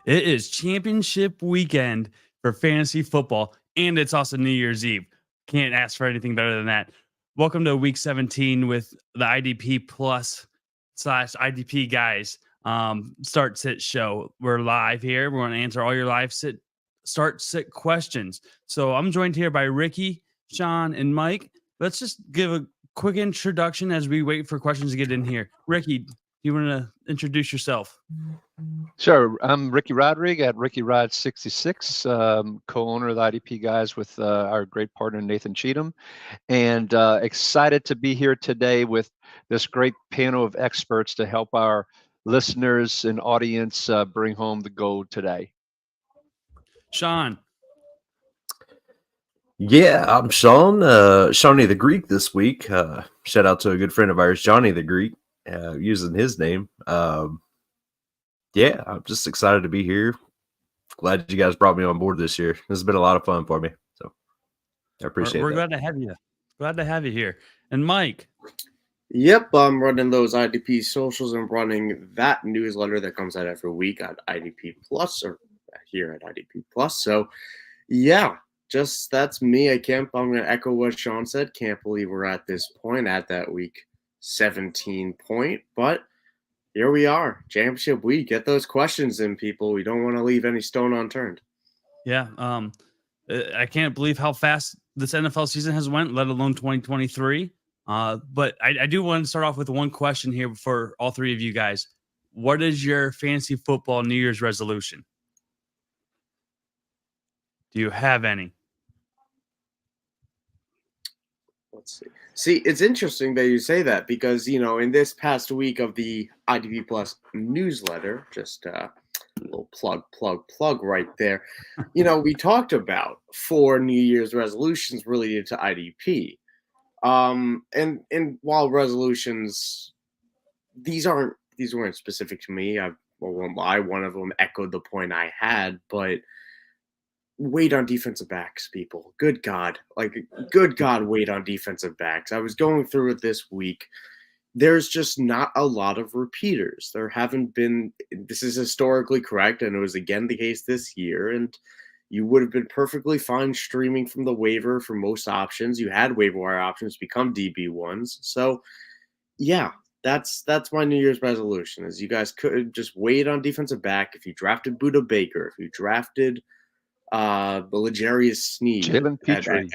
It is championship weekend for fantasy football, and it's also New Year's Eve. Can't ask for anything better than that. Welcome to week 17 with the IDP Plus slash IDP Guys start sit show. We're live here. We're going to answer all your live start sit questions. So I'm joined here by Ricky, Sean, and Mike. Let's just give a quick introduction as we wait for questions to get in here. Ricky, do you want to introduce yourself? Sure. I'm Ricky Rodrigue at Ricky Rod 66, co-owner of the IDP Guys with our great partner Nathan Cheatham, and excited to be here today with this great panel of experts to help our listeners and audience bring home the gold today. Sean. Yeah, I'm Sean, Shawnee the Greek this week. Shout out to a good friend of ours, Johnny the Greek, using his name. Yeah, I'm just excited to be here. Glad you guys brought me on board this year. This has been a lot of fun for me. So I appreciate We're that. glad to have you. Glad to have you here. And Mike. Yep, I'm running those IDP socials and running that newsletter that comes out every week at IDP Plus or here at IDP Plus. So, yeah, just that's me. I'm going to echo what Sean said. Can't believe we're at this point at that week 17 point, but here we are, championship week. Get those questions in, people. We don't want to leave any stone unturned. Yeah, I can't believe how fast this NFL season has went, let alone 2023. But I do want to start off with one question here for all three of you guys. What is your fantasy football New Year's resolution? Do you have any? Let's see. See, it's interesting that you say that because, in this past week of the IDP Plus newsletter, just a little plug right there, we talked about 4 New Year's resolutions related to IDP. And while resolutions, these weren't specific to me. One of them echoed the point I had, but wait on defensive backs, people. Good God, wait on defensive backs. I was going through it this week. There's just not a lot of repeaters. There haven't been. This is historically correct, and it was again the case this year. And you would have been perfectly fine streaming from the waiver for most options. You had waiver wire options become DB1s. So, yeah, that's my New Year's resolution is you guys could just wait on defensive back. If you drafted Buda Baker, if you drafted the L'Jarius Sneed. Jalen Petrie.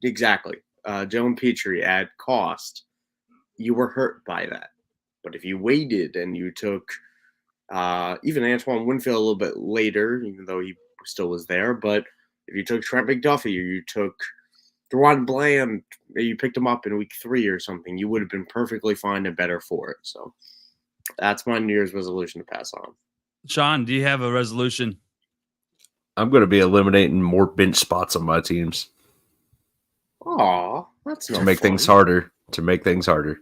Exactly. Jalen Petrie at cost. You were hurt by that. But if you waited and you took even Antoine Winfield a little bit later, even though he still was there, but if you took Trent McDuffie or you took Deron Bland, you picked him up in week 3 or something, you would have been perfectly fine and better for it. So that's my New Year's resolution to pass on. Sean, do you have a resolution? I'm going to be eliminating more bench spots on my teams. Aw, that's to make things harder. To make things harder.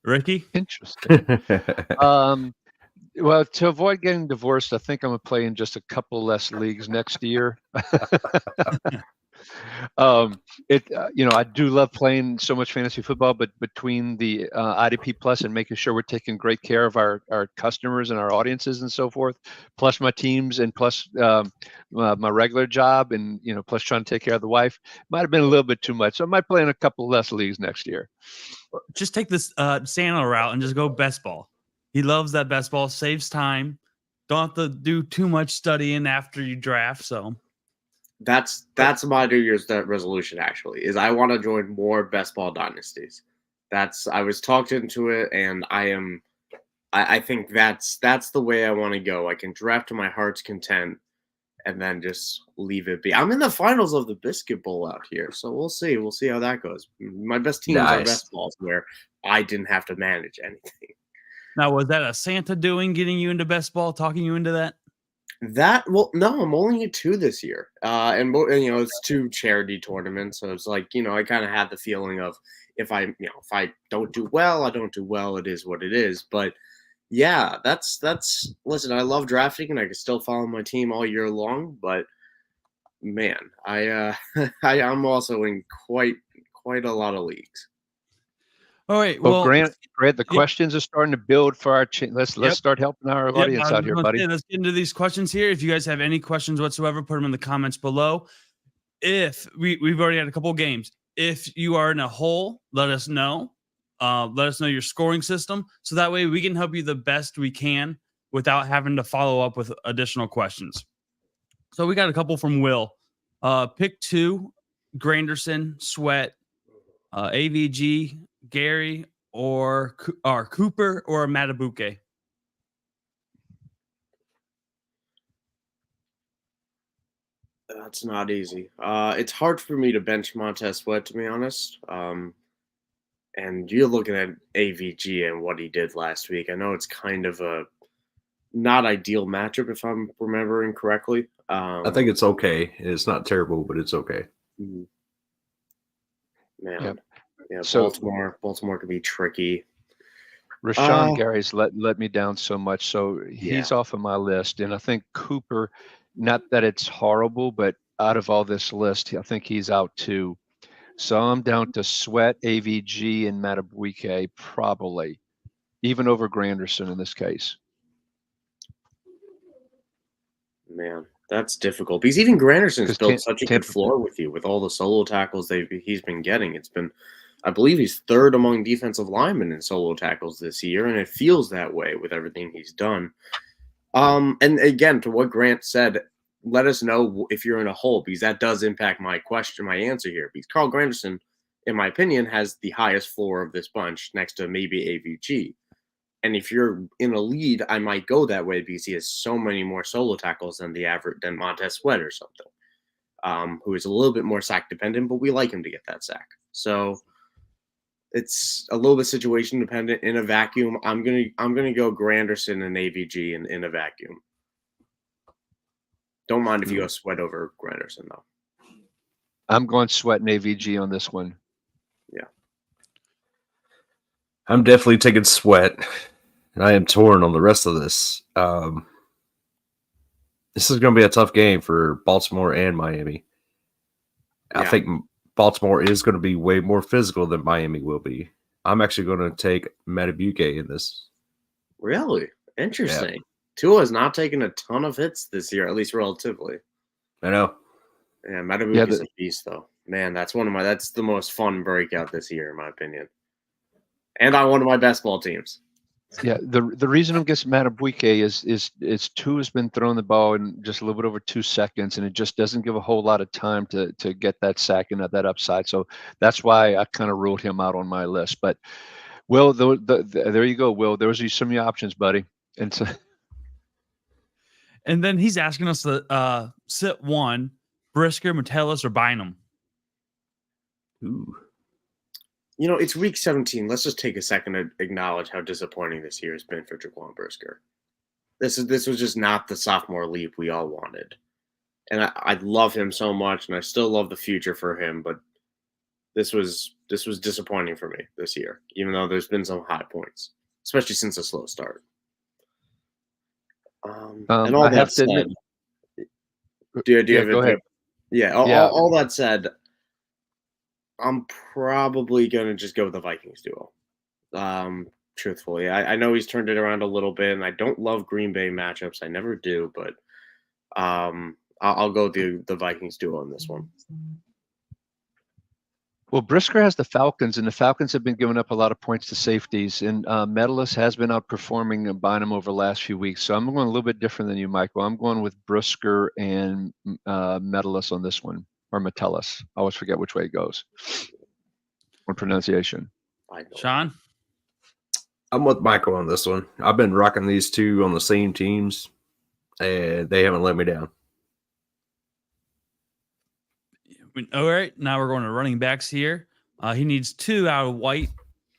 Ricky? Interesting. Well, to avoid getting divorced, I think I'm going to play in just a couple less leagues next year. I do love playing so much fantasy football, but between the IDP Plus and making sure we're taking great care of our customers and our audiences and so forth, plus my teams and plus my regular job and, plus trying to take care of the wife, might have been a little bit too much. So I might play in a couple less leagues next year. Just take this Santa route and just go best ball. He loves that best ball, saves time. Don't have to do too much studying after you draft, so... That's my New Year's resolution. Actually, is I want to join more best ball dynasties. I was talked into it, and I think that's the way I want to go. I can draft to my heart's content, and then just leave it be. I'm in the finals of the Biscuit Bowl out here, so we'll see. We'll see how that goes. My best teams are best balls where I didn't have to manage anything. Now, was that a Santa doing, getting you into best ball, talking you into that? No, I'm only at 2 this year, and it's 2 charity tournaments, so it's like I kind of had the feeling of if I don't do well, I don't do well. It is what it is. But yeah, that's listen. I love drafting, and I can still follow my team all year long. But man, I'm also in quite a lot of leagues. All right. Well, Well, Grant, the yep. questions are starting to build for our. Let's Yep. start helping our Yep, audience I was out here, gonna buddy. say, let's get into these questions here. If you guys have any questions whatsoever, put them in the comments below. If we've already had a couple of games, if you are in a hole, let us know. Let us know your scoring system, so that way we can help you the best we can without having to follow up with additional questions. So we got a couple from Will. Pick 2: Granderson, Sweat, AVG, Gary, or Cooper or Matabuke. That's not easy. It's hard for me to bench Montez Sweat, to be honest. And you're looking at AVG and what he did last week. I know it's kind of a not ideal matchup, if I'm remembering correctly. I think it's okay. It's not terrible, but it's okay. Man, Yep. yeah. So- Baltimore can be tricky. Rashawn Gary's let me down so much, so he's Yeah. off of my list. And I think Cooper, not that it's horrible, but out of all this list, I think he's out too. So I'm down to Sweat, AVG, and Matabuike probably, even over Granderson in this case. Man, that's difficult because even Granderson's 'Cause built such a good Tampa- floor with you with all the solo tackles he's been getting. It's been, I believe he's third among defensive linemen in solo tackles this year, and it feels that way with everything he's done. And again, to what Grant said, let us know if you're in a hole because that does impact my answer here. Because Carl Granderson, in my opinion, has the highest floor of this bunch next to maybe AVG. And if you're in a lead, I might go that way because he has so many more solo tackles than than Montez Sweat or something, who is a little bit more sack dependent, but we like him to get that sack. So it's a little bit situation dependent. In a vacuum, I'm gonna go Granderson and AVG in a vacuum. Don't mind if you go Sweat over Granderson though. I'm going Sweat and AVG on this one. Yeah, I'm definitely taking Sweat, and I am torn on the rest of this. This is going to be a tough game for Baltimore and Miami. I Yeah. think Baltimore is going to be way more physical than Miami will be. I'm actually going to take Matabuke in this. Really interesting. Tua has not taken a ton of hits this year, at least relatively. I know. Yeah, Matabuke is a beast, though. Man, that's the most fun breakout this year, in my opinion. And on one of my best ball teams. Yeah, the reason I'm against Matabuike is Tua's been throwing the ball in just a little bit over 2 seconds, and it just doesn't give a whole lot of time to get that sack and that upside. So that's why I kind of ruled him out on my list. But Will, there you go, Will. Those are some of your options, buddy. And so, And then he's asking us to sit one: Brisker, Metellus, or Bynum. Ooh. You know, it's week 17. Let's just take a second to acknowledge how disappointing this year has been for Jaquan Brisker. This was just not the sophomore leap we all wanted. And I love him so much, and I still love the future for him, but this was disappointing for me this year, even though there's been some high points, especially since a slow start. And all I that have to said, admit, do you have go ahead. All that said, I'm probably going to just go with the Vikings duo. Truthfully, I know he's turned it around a little bit, and I don't love Green Bay matchups. I never do, but I'll go the Vikings duo on this one. Well, Brisker has the Falcons, and the Falcons have been giving up a lot of points to safeties, and Metellus has been outperforming Bynum over the last few weeks. So I'm going a little bit different than you, Michael. I'm going with Brisker and Metellus on this one, or Metellus. I always forget which way it goes on pronunciation. Sean? I'm with Michael on this one. I've been rocking these two on the same teams, and they haven't let me down. All right, now we're going to running backs here. He needs 2 out of White,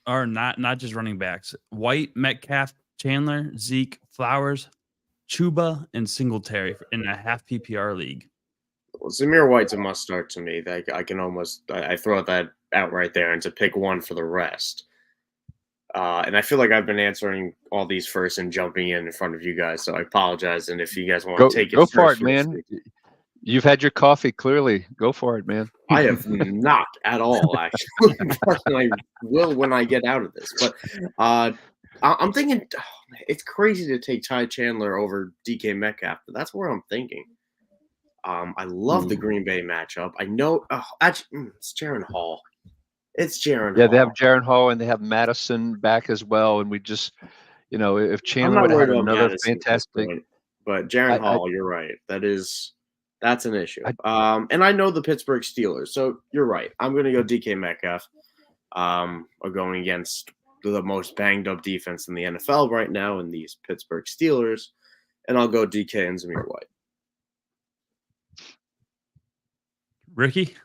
or not just running backs. White, Metcalf, Chandler, Zeke, Flowers, Chuba, and Singletary in a half PPR league. Well, Zamir White's a must start to me. I can almost I throw that out right there and to pick one for the rest. And I feel like I've been answering all these first and jumping in front of you guys, so I apologize. And if you guys want to take it, go for first, it, man. You've had your coffee, clearly. Go for it, man. I have not at all, actually, but I will when I get out of this. But I'm thinking it's crazy to take Ty Chandler over DK Metcalf, but that's where I'm thinking. I love the Green Bay matchup. I know, actually, it's Jaron Hall. It's Jaron Yeah, Hall. they have Jaron Hall and they have Madison back as well. And we just, if I'm Chandler not would have worried had about another Madison at this fantastic, point, but Jaron I, Hall, you're right. That's an issue. I, And I know the Pittsburgh Steelers, so you're right. I'm going to go DK Metcalf. Are going against the most banged up defense in the NFL right now in these Pittsburgh Steelers, and I'll go DK and Zamir White. Ricky?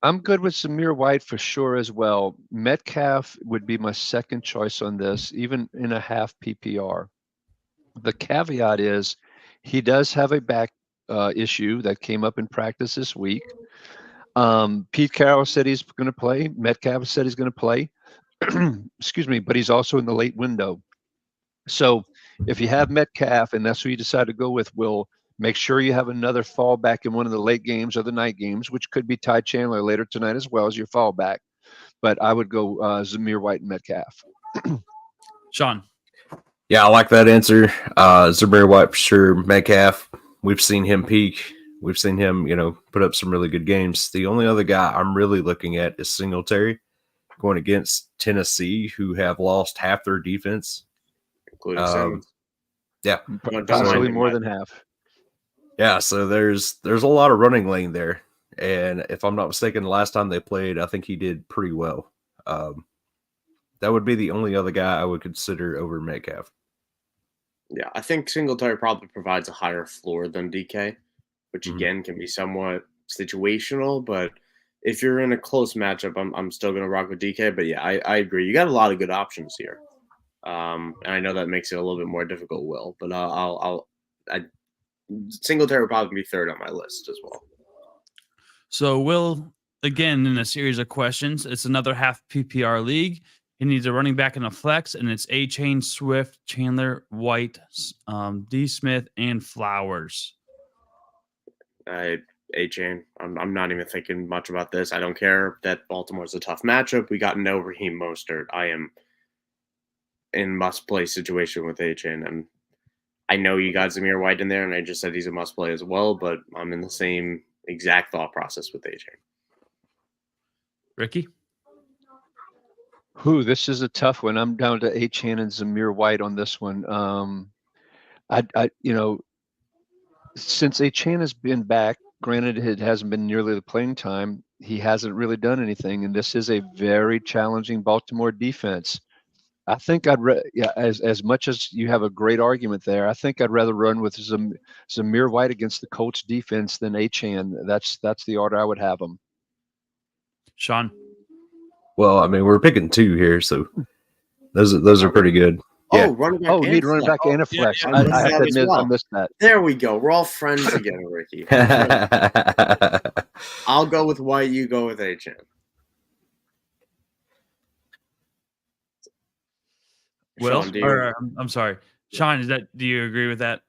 I'm good with Zamir White for sure as well. Metcalf would be my second choice on this, even in a half PPR. The caveat is he does have a back issue that came up in practice this week. Pete Carroll said he's going to play. Metcalf said he's going to play. Excuse me, but he's also in the late window. So if you have Metcalf and that's who you decide to go with, Will, make sure you have another fallback in one of the late games or the night games, which could be Ty Chandler later tonight as well as your fallback. But I would go Zamir White and Metcalf. Sean? Yeah, I like that answer. Zamir White for sure. Metcalf, we've seen him peak. We've seen him, put up some really good games. The only other guy I'm really looking at is Singletary going against Tennessee, who have lost half their defense. Including Simmons. Yeah. Possibly more than half. Yeah, so there's a lot of running lane there. And if I'm not mistaken, the last time they played, I think he did pretty well. That would be the only other guy I would consider over Metcalf. Yeah, I think Singletary probably provides a higher floor than DK, which again can be somewhat situational. But if you're in a close matchup, I'm still going to rock with DK. But yeah, I agree. You got a lot of good options here, and I know that makes it a little bit more difficult, Will. But Singletary would probably be third on my list as well. So Will, again, in a series of questions, it's another half PPR league. He needs a running back and a flex, and it's A-Chain, Swift, Chandler, White, D. Smith, and Flowers. A-Chain. I'm not even thinking much about this. I don't care that Baltimore's a tough matchup. We got no Raheem Mostert. I am in must-play situation with A-Chain, and I know you got Zamir White in there, and I just said he's a must-play as well, but I'm in the same exact thought process with A-Chain. Ricky? This is a tough one. I'm down to A-Chain and Zamir White on this one. Since A-Chain has been back, granted it hasn't been nearly the playing time, he hasn't really done anything, and this is a very challenging Baltimore defense. I think as much as you have a great argument there, I think I'd rather run with Zamir White against the Colts defense than A-Chain. That's the order I would have them. Sean? Well, I mean, we're picking two here, so those are pretty good. Yeah. Running back. Need running back and a flex. Yeah, I have to admit, I missed that. There we go. We're all friends again, Ricky. I'll go with White. You go with A-Chain. Will? I'm sorry. Sean, do you agree with that?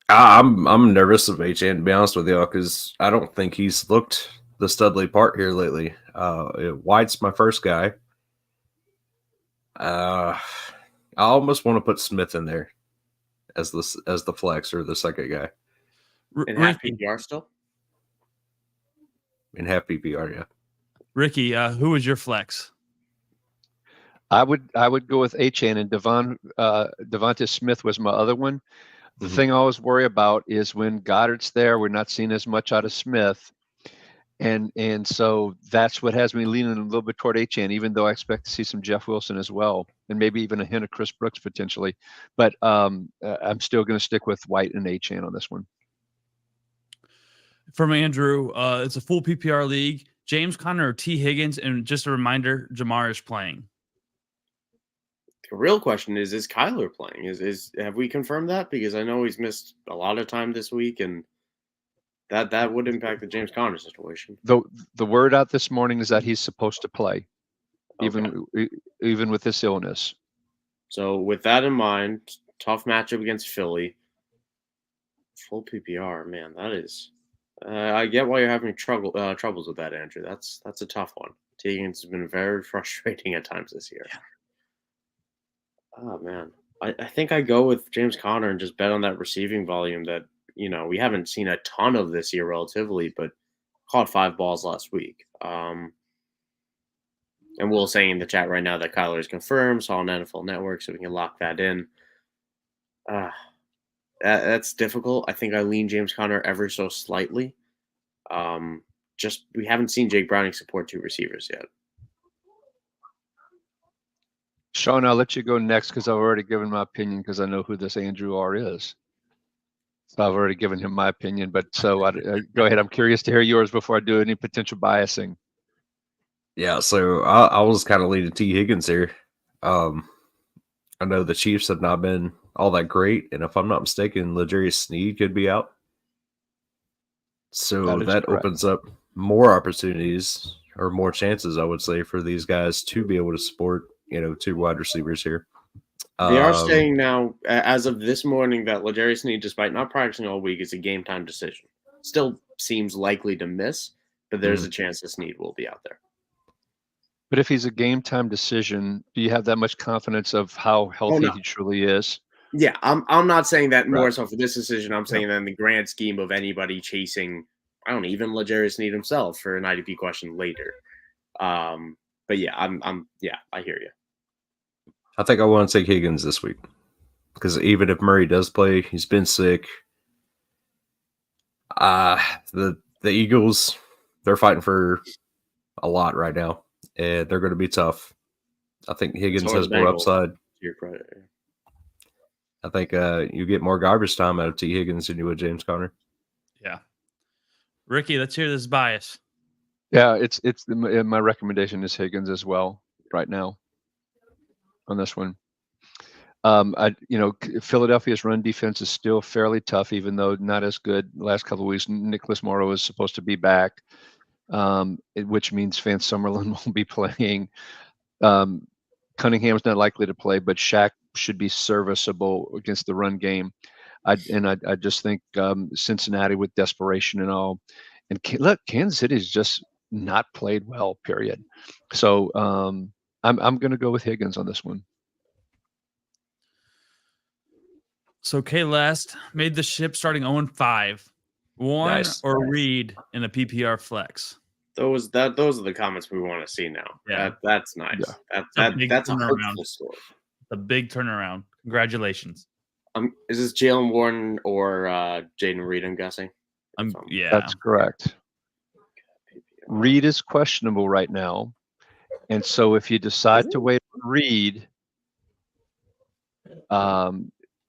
I'm nervous of A-Chain, to be honest with you, because I don't think he's looked the Studley part here lately. White's my first guy. I almost want to put Smith in there as the flex or the second guy. In half PPR still? In half PPR, yeah. Ricky, who was your flex? I would go with A-Chain, and Devonta Smith was my other one. The thing I always worry about is when Goddard's there, we're not seeing as much out of Smith. And so that's what has me leaning a little bit toward A-Chain, even though I expect to see some Jeff Wilson as well, and maybe even a hint of Chris Brooks potentially. But I'm still going to stick with White and A-Chain on this one. From Andrew, it's a full PPR league. James Conner or T. Higgins, and just a reminder, Jamar is playing. The real question is Kyler playing? Have we confirmed that? Because I know he's missed a lot of time this week, and that would impact the James Conner situation. The word out this morning is that he's supposed to play, Okay. even with this illness. So with that in mind, tough matchup against Philly. Full PPR, man. That is. I get why you're having troubles with that, Andrew. That's a tough one. T. Higgins has been very frustrating at times this year. Yeah. Oh man, I think I go with James Conner and just bet on that receiving volume that we haven't seen a ton of this year relatively, but caught 5 balls last week. And Will saying in the chat right now that Kyler is confirmed, saw on NFL Network, so we can lock that in. That's difficult. I think I lean James Conner ever so slightly. Just we haven't seen Jake Browning support 2 receivers yet. Sean, I'll let you go next because I've already given my opinion because I know who this Andrew R is. So I've already given him my opinion, but so go ahead. I'm curious to hear yours before I do any potential biasing. Yeah, so I was kind of leaning T. Higgins here. I know the Chiefs have not been all that great, and if I'm not mistaken, L'Jarius Sneed could be out. So that opens up more opportunities or more chances, I would say, for these guys to be able to support, 2 wide receivers here. They are saying now, as of this morning, that L'Jarius Sneed, despite not practicing all week, is a game time decision. Still seems likely to miss, but there's a chance that Sneed will be out there. But if he's a game time decision, do you have that much confidence of how healthy he truly is? Yeah, I'm not saying that more so for this decision. I'm saying that in the grand scheme of anybody chasing, I don't know, even L'Jarius Sneed himself for an IDP question later. But yeah, I hear you. I think I want to take Higgins this week because even if Murray does play, he's been sick. The Eagles, they're fighting for a lot right now, and they're going to be tough. I think Higgins has more upside. To your credit. I think you get more garbage time out of T. Higgins than you would James Conner. Yeah. Ricky, let's hear this bias. Yeah, my recommendation is Higgins as well right now on this one. Philadelphia's run defense is still fairly tough, even though not as good the last couple of weeks. Nicholas Morrow is supposed to be back, which means Vance Summerlin won't be playing. Cunningham's not likely to play, but Shaq should be serviceable against the run game. I just think Cincinnati with desperation and all. And look, Kansas City's just not played well, period. So I'm going to go with Higgins on this one. So K last made the ship starting 0-5. Warren or Reed in a PPR flex. Those are the comments we want to see now. Yeah, that's nice. Yeah. That's a hopeful story. A big turnaround. Congratulations. Is this Jalen Warren or Jaden Reed? I'm guessing. Yeah, that's correct. Reed is questionable right now, and so if you decide to wait on Reed,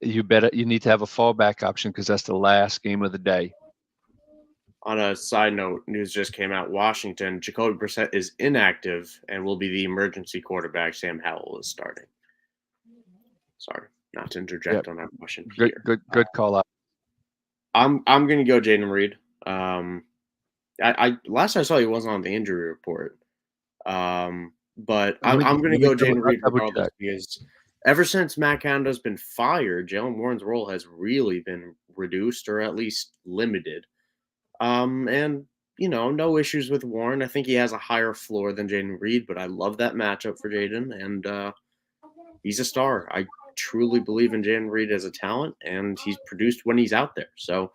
you need to have a fallback option because that's the last game of the day. On a side note, news just came out. Washington, Jacoby Brissett is inactive and will be the emergency quarterback. Sam Howell is starting. Sorry, not to interject on that question. Good call out. I'm going to go Jaden Reed. I last I saw he wasn't on the injury report. But I'm going to go Jaden Reed regardless because ever since Matt Canada's been fired, Jalen Warren's role has really been reduced or at least limited. And no issues with Warren. I think he has a higher floor than Jaden Reed, but I love that matchup for Jaden, and he's a star. I truly believe in Jaden Reed as a talent, and he's produced when he's out there. So,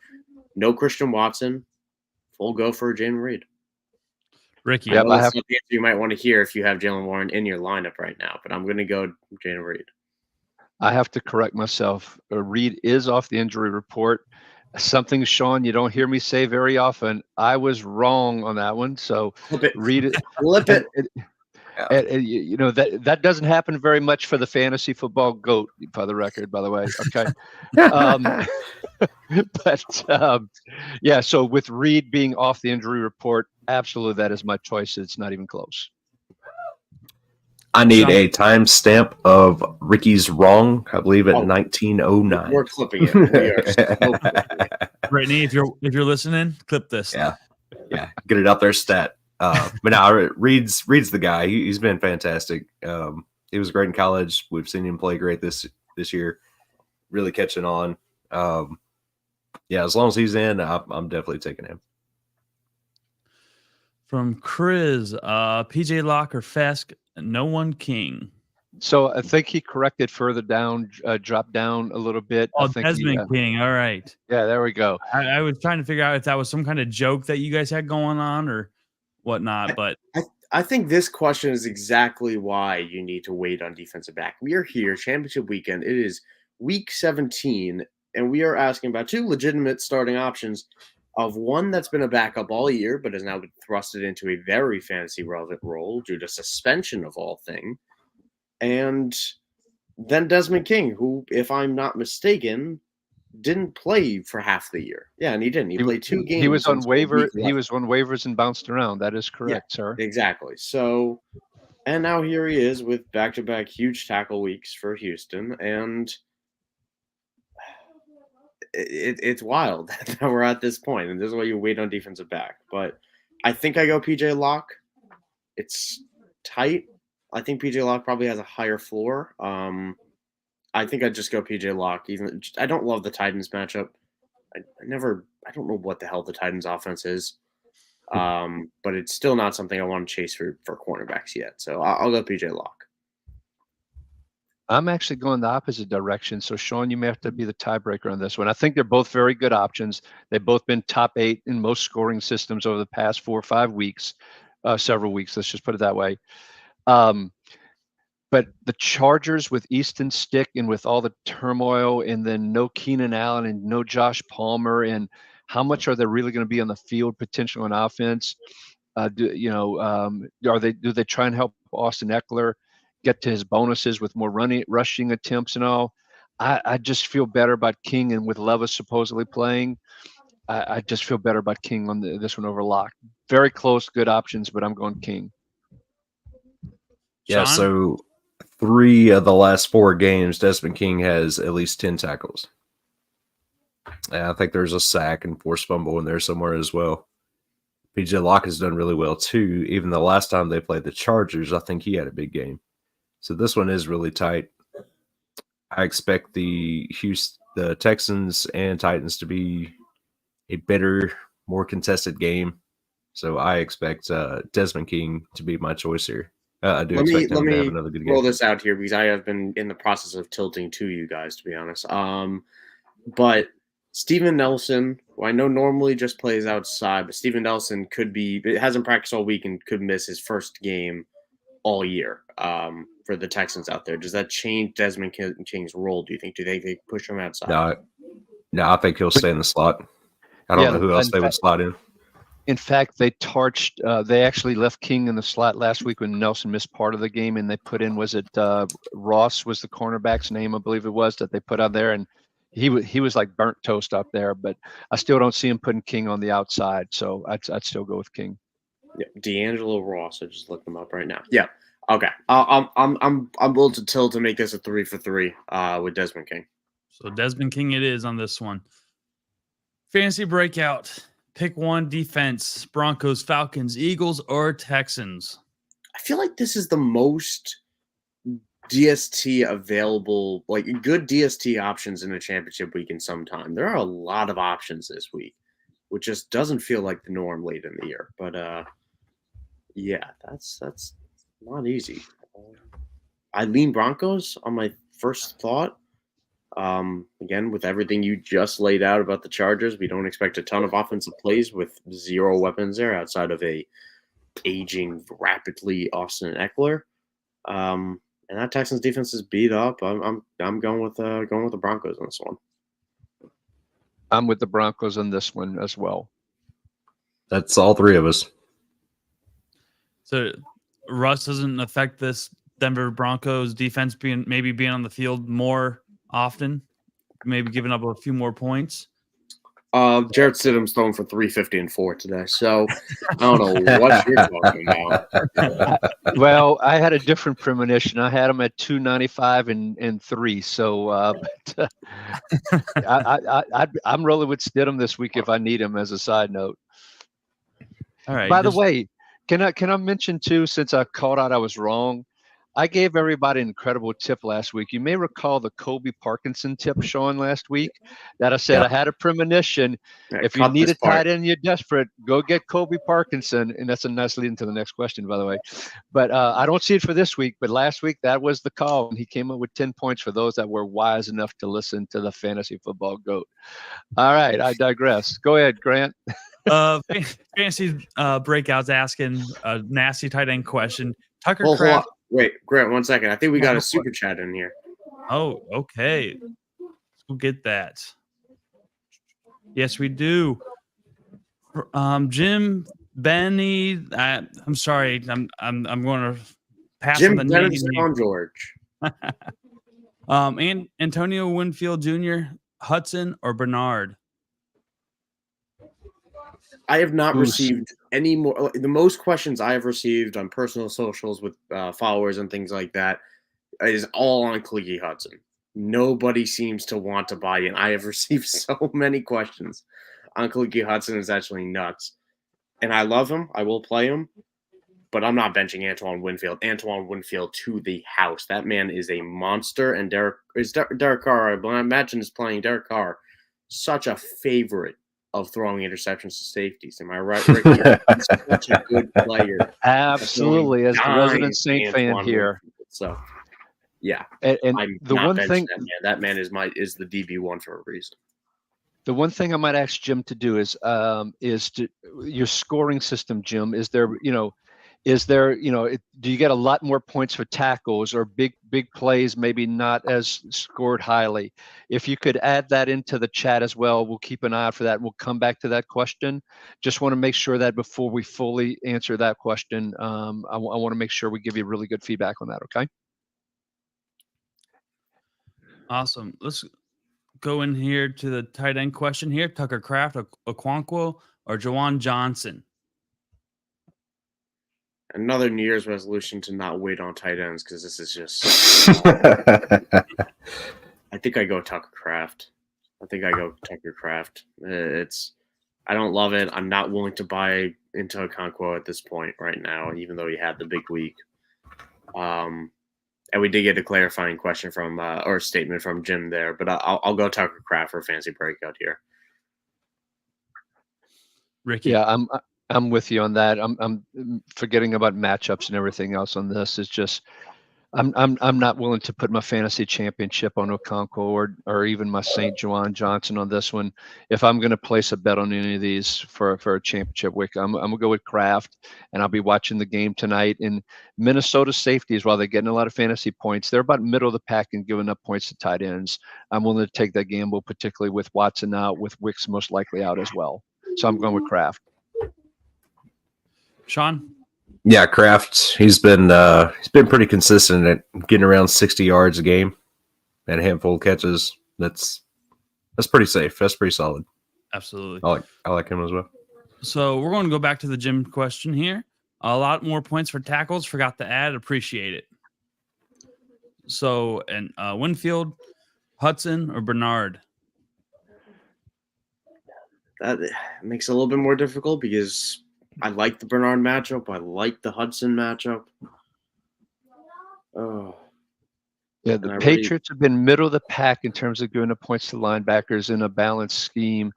no Christian Watson, full go for Jaden Reed. Ricky, that's not the answer you might want to hear if you have Jalen Warren in your lineup right now, but I'm going to go Jaden Reed. I have to correct myself. Reed is off the injury report. Something, Sean, you don't hear me say very often. I was wrong on that one. So read it. Flip it. That doesn't happen very much for the fantasy football GOAT, for the record, by the way. Okay. So with Reed being off the injury report, absolutely that is my choice. It's not even close. I need a timestamp of Ricky's wrong. I believe at 1909. We're clipping it. We are so clipping it. Brittany, if you're listening, clip this. Yeah, get it out there, stat. But now Reed's the guy. He's been fantastic. He was great in college. We've seen him play great this year. Really catching on. Yeah, as long as he's in, I'm definitely taking him. From Chris, PJ Lock or Fesk, no one King. So I think he corrected further down, dropped down a little bit. I Oh, think Desmond King. All right. Yeah, there we go. I was trying to figure out if that was some kind of joke that you guys had going on or whatnot, but I think this question is exactly why you need to wait on defensive back. We are here, championship weekend. It is week 17, and we are asking about two legitimate starting options of one that's been a backup all year, but has now been thrusted into a very fantasy relevant role due to suspension of all thing. And then Desmond King, who, if I'm not mistaken, didn't play for half the year. Yeah, and he didn't. He played 2 games. He was on until waiver. week He 11. was on waivers and bounced around. That is correct, sir. Exactly. So, and now here he is with back-to-back huge tackle weeks for Houston, and it's wild that we're at this point, and this is why you wait on defensive back. But I think I go PJ Lock. It's tight. I think PJ Lock probably has a higher floor. I think I'd just go PJ Lock. Even I don't love the Titans matchup. I don't know what the hell the Titans offense is. But it's still not something I want to chase for cornerbacks yet. So I'll go PJ Lock. I'm actually going the opposite direction. So Sean, you may have to be the tiebreaker on this one. I think they're both very good options. They've both been top 8 in most scoring systems over the past 4 or 5 weeks, several weeks. Let's just put it that way. But the Chargers with Easton Stick and with all the turmoil, and then no Keenan Allen and no Josh Palmer, and how much are they really going to be on the field potential on offense? Do they try and help Austin Eckler get to his bonuses with more rushing attempts and all? I just feel better about King, and with Levis supposedly playing, I just feel better about King on this one over Lock. Very close, good options, but I'm going King. Yeah, Sean? so 3 of the last 4 games, Desmond King has at least 10 tackles. And I think there's a sack and forced fumble in there somewhere as well. PJ Lock has done really well too. Even the last time they played the Chargers, I think he had a big game. So this one is really tight. I expect the Texans and Titans to be a better, more contested game. So I expect Desmond King to be my choice here. I do expect him to have another good game. Roll this out here because I have been in the process of tilting to you guys, to be honest. But Steven Nelson, who I know normally just plays outside, but Steven Nelson hasn't practiced all week and could miss his first game all year for the Texans out there. Does that change Desmond King's role, do you think? Do they push him outside? No, I think he'll stay in the slot. I don't know who else they would slot in. In fact, they actually left King in the slot last week when Nelson missed part of the game, and they put in, Ross was the cornerback's name, I believe it was, that they put out there, and he was like burnt toast up there. But I still don't see him putting King on the outside, so I'd still go with King. Yeah, D'Angelo Ross. I just looked him up right now. Yeah. Okay. I'm willing to tilt to make this a 3 for 3 with Desmond King. So Desmond King it is on this one. Fantasy breakout. Pick one defense. Broncos, Falcons, Eagles, or Texans. I feel like this is the most DST available, like good DST options in a championship week in some time. There are a lot of options this week, which just doesn't feel like the norm late in the year. But yeah, that's not easy. I lean Broncos on my first thought. Again, with everything you just laid out about the Chargers, we don't expect a ton of offensive plays with 0 weapons there outside of a aging rapidly Austin Eckler. And that Texans defense is beat up. I'm going with the Broncos on this one. I'm with the Broncos on this one as well. That's all 3 of us. So Russ doesn't affect this Denver Broncos defense being on the field more often, maybe giving up a few more points. Jarrett Stidham's thrown for 350 and 4 today, so I don't know what you're talking about. Well, I had a different premonition. I had him at 295 and 3. So I'm rolling with Stidham this week if I need him. As a side note. All right. By the way, can I mention too, since I called out I was wrong, I gave everybody an incredible tip last week. You may recall the Kobe Parkinson tip, Sean, last week, that I said I had a premonition. If you need a tight end, you're desperate, go get Kobe Parkinson. And that's a nice lead into the next question, by the way. But I don't see it for this week. But last week, that was the call. And he came up with 10 points for those that were wise enough to listen to the fantasy football GOAT. All right, I digress. Go ahead, Grant. Fantasy Breakout's asking a nasty tight end question. Tucker Hold Kraft. on. Wait, Grant, 1 second. I think we got a super chat in here. Oh, okay. We'll get that. Yes, we do. Jim Benny. I'm sorry. I'm going to pass Jim on the name. Benny George. And Antonio Winfield Jr., Hudson, or Bernard? I have not received any more. The most questions I have received on personal socials with followers and things like that is all on Khaleke Hudson. Nobody seems to want to buy in. I have received so many questions on Khaleke Hudson. It's actually nuts. And I love him. I will play him. But I'm not benching Antoine Winfield. Antoine Winfield to the house. That man is a monster. And Derek Carr, I imagine, is playing Derek Carr. Such a favorite of throwing interceptions to safeties. Am I right, Ricky? He's such a good player. Absolutely, as the resident Saint fan here. So, yeah. And the one thing that man is the DB1 for a reason. The one thing I might ask Jim to do is your scoring system, Jim. Do you get a lot more points for tackles or big plays, maybe not as scored highly? If you could add that into the chat as well, we'll keep an eye out for that. We'll come back to that question. Just want to make sure that before we fully answer that question, I want to make sure we give you really good feedback on that, okay? Awesome. Let's go in here to the tight end question here. Tucker Kraft, Okonkwo, or Jawan Johnson? Another New Year's resolution to not wait on tight ends because this is just. I think I go Tucker Kraft. I don't love it. I'm not willing to buy into Okonkwo at this point right now, even though he had the big week. And we did get a clarifying question from or a statement from Jim there, but I'll go Tucker Kraft for a fancy breakout here. Ricky, yeah, I'm with you on that. I'm forgetting about matchups and everything else on this. It's just I'm not willing to put my fantasy championship on Okonkwo or even my St. Juwan Johnson on this one. If I'm going to place a bet on any of these for a championship week, I'm going to go with Kraft, and I'll be watching the game tonight. And Minnesota safeties, while they're getting a lot of fantasy points, they're about middle of the pack and giving up points to tight ends. I'm willing to take that gamble, particularly with Watson out, with Wicks most likely out as well. So I'm going with Kraft. Sean? Yeah, Kraft. He's been pretty consistent at getting around 60 yards a game and a handful of catches. That's pretty safe. That's pretty solid. Absolutely. I like him as well. So we're going to go back to the Jim question here. A lot more points for tackles. Forgot to add. Appreciate it. So, and Winfield, Hudson, or Bernard? That makes it a little bit more difficult because I like the Bernard matchup. I like the Hudson matchup. Oh. Yeah, the Patriots have been middle of the pack in terms of giving up points to linebackers in a balanced scheme.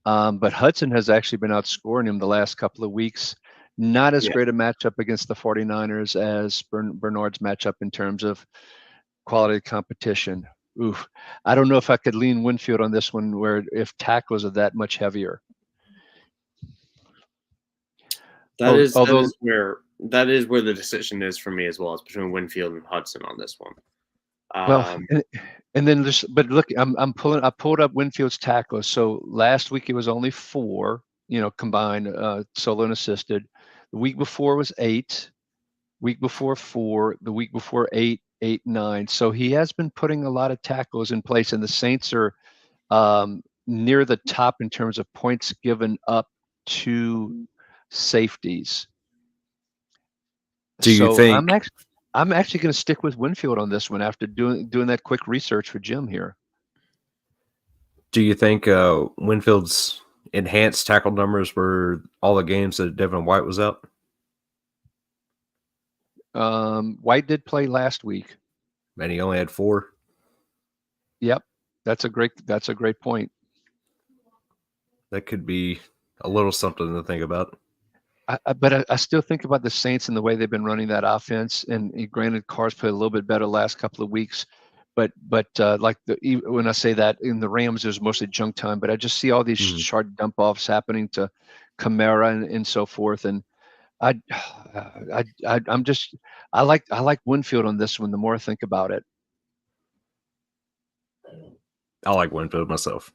But Hudson has actually been outscoring him the last couple of weeks. Not as great a matchup against the 49ers as Bernard's matchup in terms of quality competition. Oof. I don't know if I could lean Winfield on this one where if tackles are that much heavier. That is where the decision is for me as well. It's between Winfield and Hudson on this one. And then but look, I pulled up Winfield's tackles. So last week it was only 4, combined, solo and assisted. The week before was 8. Week before 4. The week before 8, 9. So he has been putting a lot of tackles in place, and the Saints are near the top in terms of points given up to safeties. Do you think I'm actually going to stick with Winfield on this one after doing that quick research for Jim here. Do you think Winfield's enhanced tackle numbers were all the games that Devin White was out? White did play last week. And he only had 4. Yep, that's a great point. That could be a little something to think about. But I still think about the Saints and the way they've been running that offense. And granted, Carr's played a little bit better last couple of weeks, but like when I say that in the Rams, there's mostly junk time. But I just see all these short dump offs happening to Kamara and so forth. And I like Winfield on this one. The more I think about it, I like Winfield myself.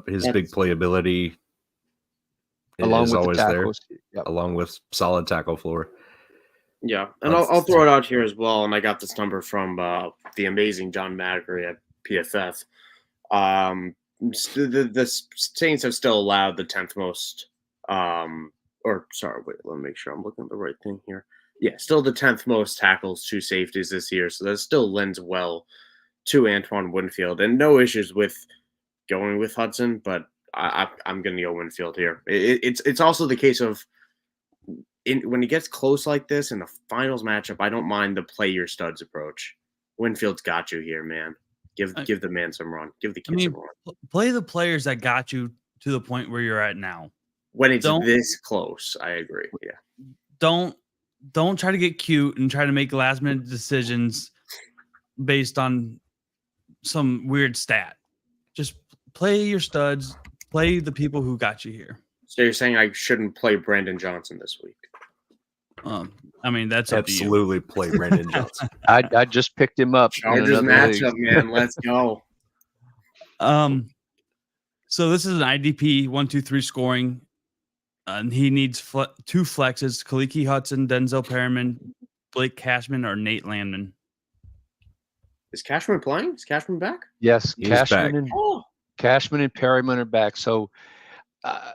His big playability along is with always the there, tackles, yep. along with solid tackle floor. Yeah, and I'll throw it out here as well. And I got this number from the amazing John Madgery at PFF. The Saints have still allowed the 10th most. Let me make sure I'm looking at the right thing here. Yeah, still the 10th most tackles to safeties this year. So that still lends well to Antoine Winfield, and no issues with going with Hudson, but I'm going to go Winfield here. It's also the case of when it gets close like this in the finals matchup, I don't mind the play your studs approach. Winfield's got you here, man. Give the man some run. Give the kid some run. Play the players that got you to the point where you're at now. When it's this close, I agree. Yeah. Don't try to get cute and try to make last minute decisions based on some weird stat. Just play your studs. Play the people who got you here. So you're saying I shouldn't play Brandon Johnson this week? I mean, that's absolutely play Brandon Johnson. I just picked him up. Chargers matchup, man. Let's go. So this is an IDP 1-2-3 scoring. And he needs 2 flexes: Kaliki Hudson, Denzel Perryman, Blake Cashman, or Nate Landman. Is Cashman playing? Is Cashman back? Yes, He's Cashman back. Cashman and Perryman are back. So I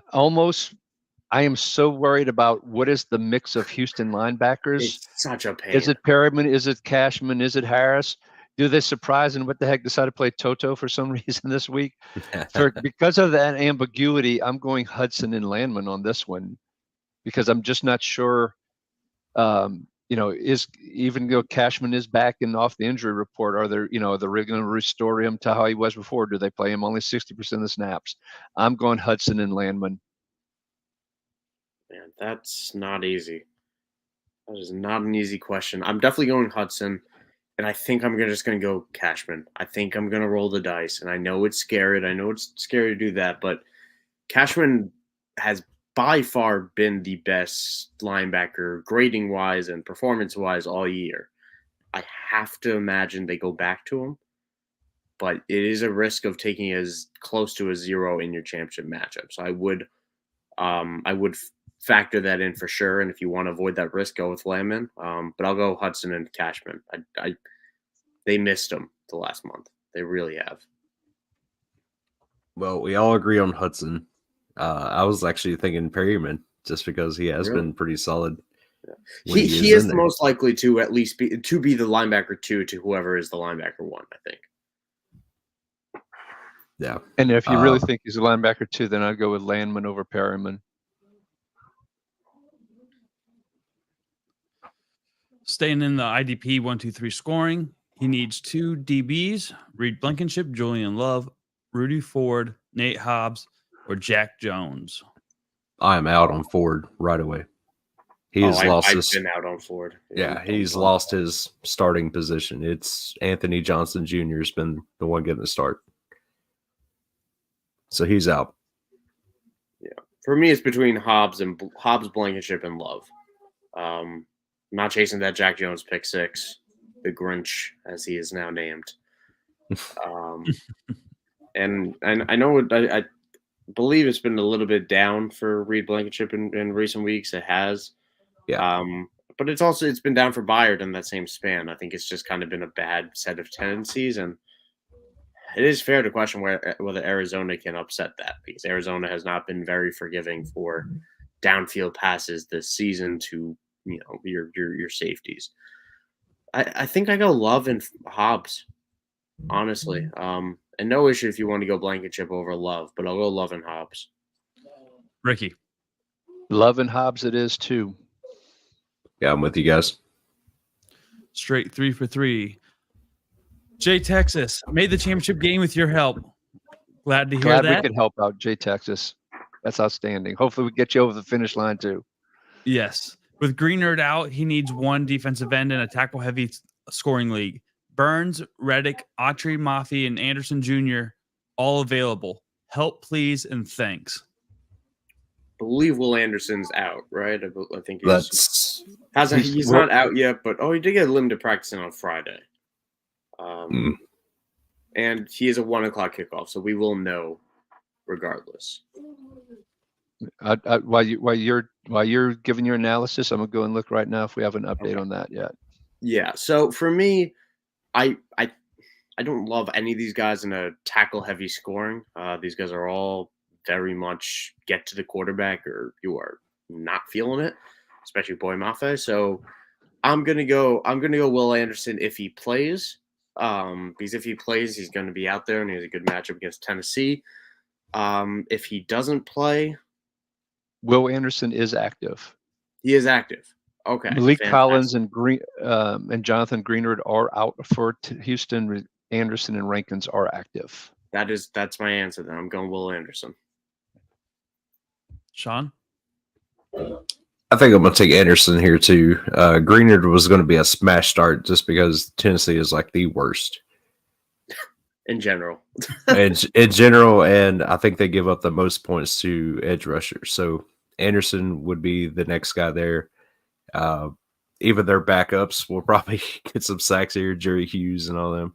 am so worried about what is the mix of Houston linebackers. It's such a pain. Is it Perryman? Is it Cashman? Is it Harris? Do they surprise and what the heck decide to play Toto for some reason this week? Because of that ambiguity, I'm going Hudson and Landman on this one because I'm just not sure. Is even though Cashman is back and off the injury report, are there, they're going to restore him to how he was before? Do they play him only 60% of the snaps? I'm going Hudson and Landman. Man, that's not easy. That is not an easy question. I'm definitely going Hudson. And I think I'm just going to go Cashman. I think I'm going to roll the dice. And I know it's scary. I know it's scary to do that. But Cashman has by far been the best linebacker grading-wise and performance-wise all year. I have to imagine they go back to him. But it is a risk of taking as close to a 0 in your championship matchup. So I would factor that in for sure. And if you want to avoid that risk, go with Landman. But I'll go Hudson and Cashman. They missed him the last month. They really have. Well, we all agree on Hudson. I was actually thinking Perryman just because he has been pretty solid. Yeah. He is the most likely to at least be the linebacker 2 to whoever is the linebacker 1, I think. Yeah. And if you really think he's a linebacker 2, then I'd go with Landman over Perryman. Staying in the IDP 1-2-3 scoring, he needs 2 DBs: Reed Blankenship, Julian Love, Rudy Ford, Nate Hobbs, or Jack Jones. I am out on Ford right away. I've been out on Ford. Yeah, he's lost his starting position. It's Anthony Johnson Jr. has been the one getting the start. So he's out. Yeah. For me, it's between Hobbs, Blankenship, and Love. I'm not chasing that Jack Jones pick 6, the Grinch, as he is now named. And I know I believe it's been a little bit down for Reed Blankenship in recent weeks. It has. Yeah. But it's been down for Byard in that same span. I think it's just kind of been a bad set of tendencies, and it is fair to question whether Arizona can upset that, because Arizona has not been very forgiving for downfield passes this season to your safeties. I think I go Love and Hobbs, honestly. And no issue if you want to go Blankenship over Love, but I'll go Love and Hobbs. Ricky. Love and Hobbs it is too. Yeah, I'm with you guys. Straight 3 for 3. Jay Texas made the championship game with your help. Glad to hear Glad we that. could help out, Jay Texas. That's outstanding. Hopefully, we get you over the finish line too. Yes. With Greenard out, he needs one defensive end in a tackle-heavy scoring league. Burns, Reddick, Autry, Maffey, and Anderson Jr. all available. Help, please, and thanks. Believe Will Anderson's out, right? I think he's Well, not out yet, but he did get limited practicing on Friday. And he is a 1 o'clock kickoff, so we will know regardless. while you're giving your analysis, I'm gonna go and look right now if we have an update on that yet. Yeah. So for me, I don't love any of these guys in a tackle heavy scoring. These guys are all very much get to the quarterback or you are not feeling it, especially Boy Mafe. So I'm gonna go Will Anderson if he plays. Because if he plays, he's going to be out there and he has a good matchup against Tennessee. If he doesn't play, Will Anderson is active. he is active. Okay. Malik fantastic. Collins and Jonathan Greenard are out for Houston. Anderson and Rankins are active. That's my answer. Then I'm going Will Anderson. Sean? I think I'm going to take Anderson here too. Greenard was going to be a smash start just because Tennessee is like the worst in general. in general, and I think they give up the most points to edge rushers. So Anderson would be the next guy there. Even their backups will probably get some sacks here, Jerry Hughes and all them.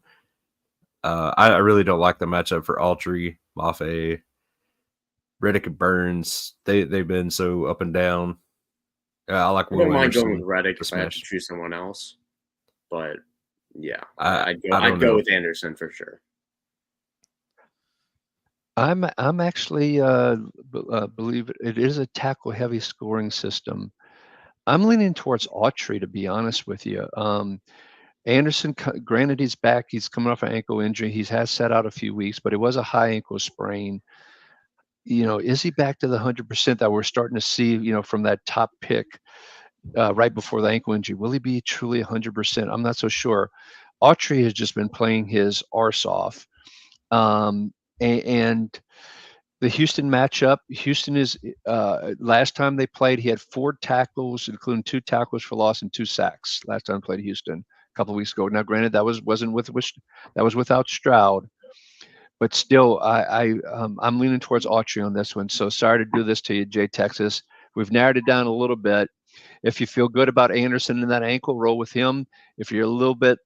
I really don't like the matchup for Autry, Mafe, Reddick, and Burns. They've been so up and down. I like Will I don't mind Anderson. going with Reddick if I have to choose someone else. But yeah, I'd go with Anderson for sure. I'm actually believe it is a tackle heavy scoring system. I'm leaning towards Autry, to be honest with you. Anderson, granted, he's back. He's coming off an ankle injury. He has sat out a few weeks, but it was a high ankle sprain. Is he back to the 100% that we're starting to see, from that top pick right before the ankle injury? Will he be truly 100%? I'm not so sure. Autry has just been playing his arse off. And the Houston matchup, Houston is last time they played, he had 4 tackles, including 2 tackles for loss and 2 sacks. Last time he played Houston a couple of weeks ago. Now, granted, that was without Stroud, but still, I'm leaning towards Autry on this one. So sorry to do this to you, Jay Texas. We've narrowed it down a little bit. If you feel good about Anderson in that ankle, roll with him. If you're a little bit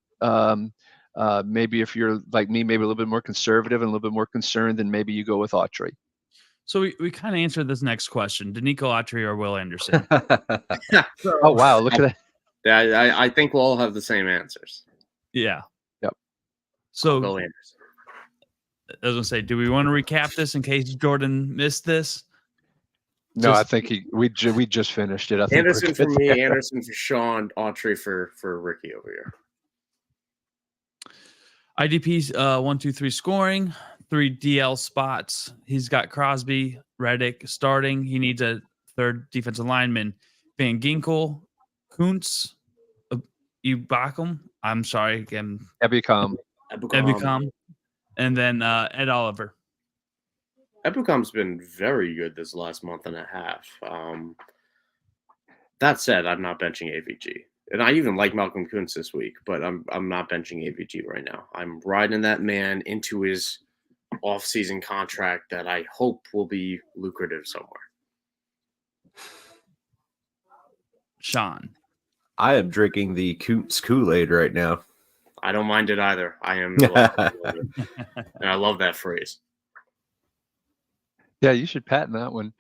maybe if you're like me, maybe a little bit more conservative and a little bit more concerned, then maybe you go with Autry. So we kind of answered this next question: Danico Autry or Will Anderson? Oh wow, look at that! Yeah, I think we'll all have the same answers. Yeah. Yep. So Will Anderson. I was gonna say, do we want to recap this in case Jordan missed this? No, I think we just finished it. I think Anderson for me, Anderson for Sean, Autry for Ricky over here. IDP's 1, 2, 3 scoring, 3 DL spots. He's got Crosby, Reddick starting. He needs a third defensive lineman. Van Ginkel, Kuntz, Ibacham. I'm sorry again. Ebukam. And then Ed Oliver. Ebukam's been very good this last month and a half. That said, I'm not benching AVG. And I even like Malcolm Kuntz this week, but I'm not benching AVG right now. I'm riding that man into his off-season contract that I hope will be lucrative somewhere. Sean. I am drinking the Kuntz Kool-Aid right now. I don't mind it either. I am and I love that phrase. Yeah, you should patent that one.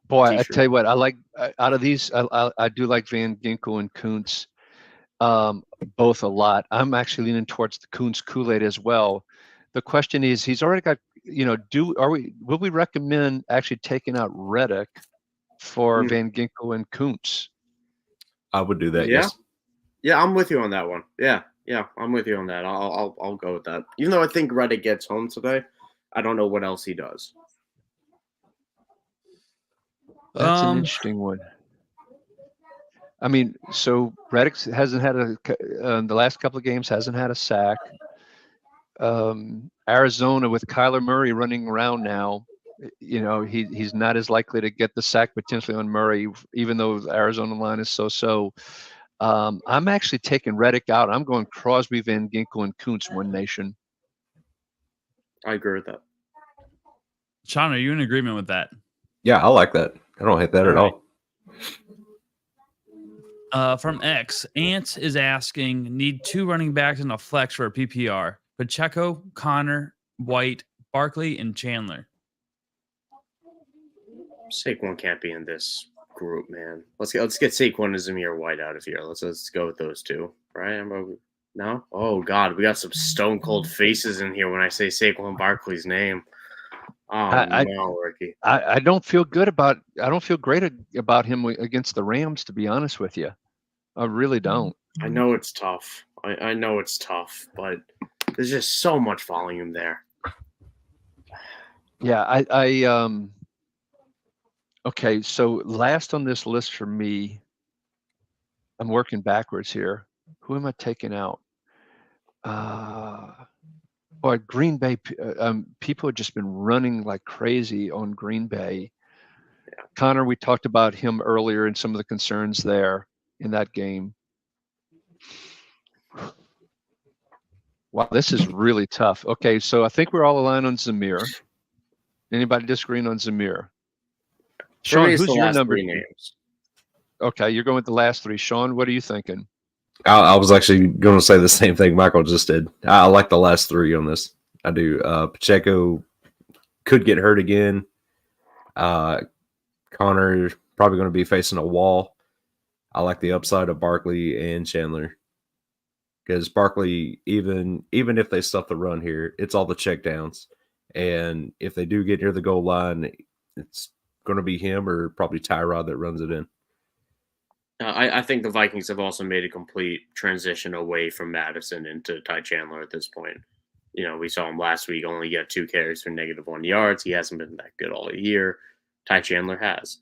Boy, I tell you what, I like out of these, I do like Van Ginkel and Kuntz both a lot. I'm actually leaning towards the Kuntz Kool-Aid as well. The question is, he's already got, will we recommend actually taking out Reddick for Van Ginkel and Kuntz? I would do that. Yeah. Yes. Yeah, I'm with you on that one. Yeah, I'm with you on that. I'll go with that. Even though I think Reddick gets home today, I don't know what else he does. That's an interesting one. I mean, so Reddick hasn't had the last couple of games hasn't had a sack. Arizona with Kyler Murray running around now, he's not as likely to get the sack potentially on Murray, even though the Arizona line is so. I'm actually taking Reddick out. I'm going Crosby, Van Ginkel, and Kuntz, one nation. I agree with that. Sean, are you in agreement with that? Yeah, I like that. I don't hate that at all. From X, Ant is asking, need 2 running backs and a flex for a PPR. Pacheco, Connor, White, Barkley, and Chandler. Saquon can't be in this group, man. Let's get Saquon and Zamir White out of here. Let's go with those two, right? No? Oh God, we got some stone cold faces in here when I say Saquon Barkley's name. Oh no, Ricky. I don't feel great about him against the Rams, to be honest with you. I really don't. I know it's tough. I know it's tough, but there's just so much volume there. Yeah, okay, so last on this list for me, I'm working backwards here. Who am I taking out? Green Bay. People have just been running like crazy on Green Bay. Yeah. Connor, we talked about him earlier and some of the concerns there in that game. Wow, this is really tough. Okay, so I think we're all aligned on Zamir. Anybody disagreeing on Zamir? Sean, who's your number? Names. Okay, you're going with the last 3. Sean, what are you thinking? I was actually going to say the same thing Michael just did. I like the last 3 on this. I do. Pacheco could get hurt again. Connor probably going to be facing a wall. I like the upside of Barkley and Chandler. Because Barkley, even if they stuff the run here, it's all the checkdowns. And if they do get near the goal line, it's going to be him or probably Tyrod that runs it in. I think the Vikings have also made a complete transition away from Madison into Ty Chandler at this point. We saw him last week only get 2 carries for -1 yards. He hasn't been that good all year. Ty Chandler has.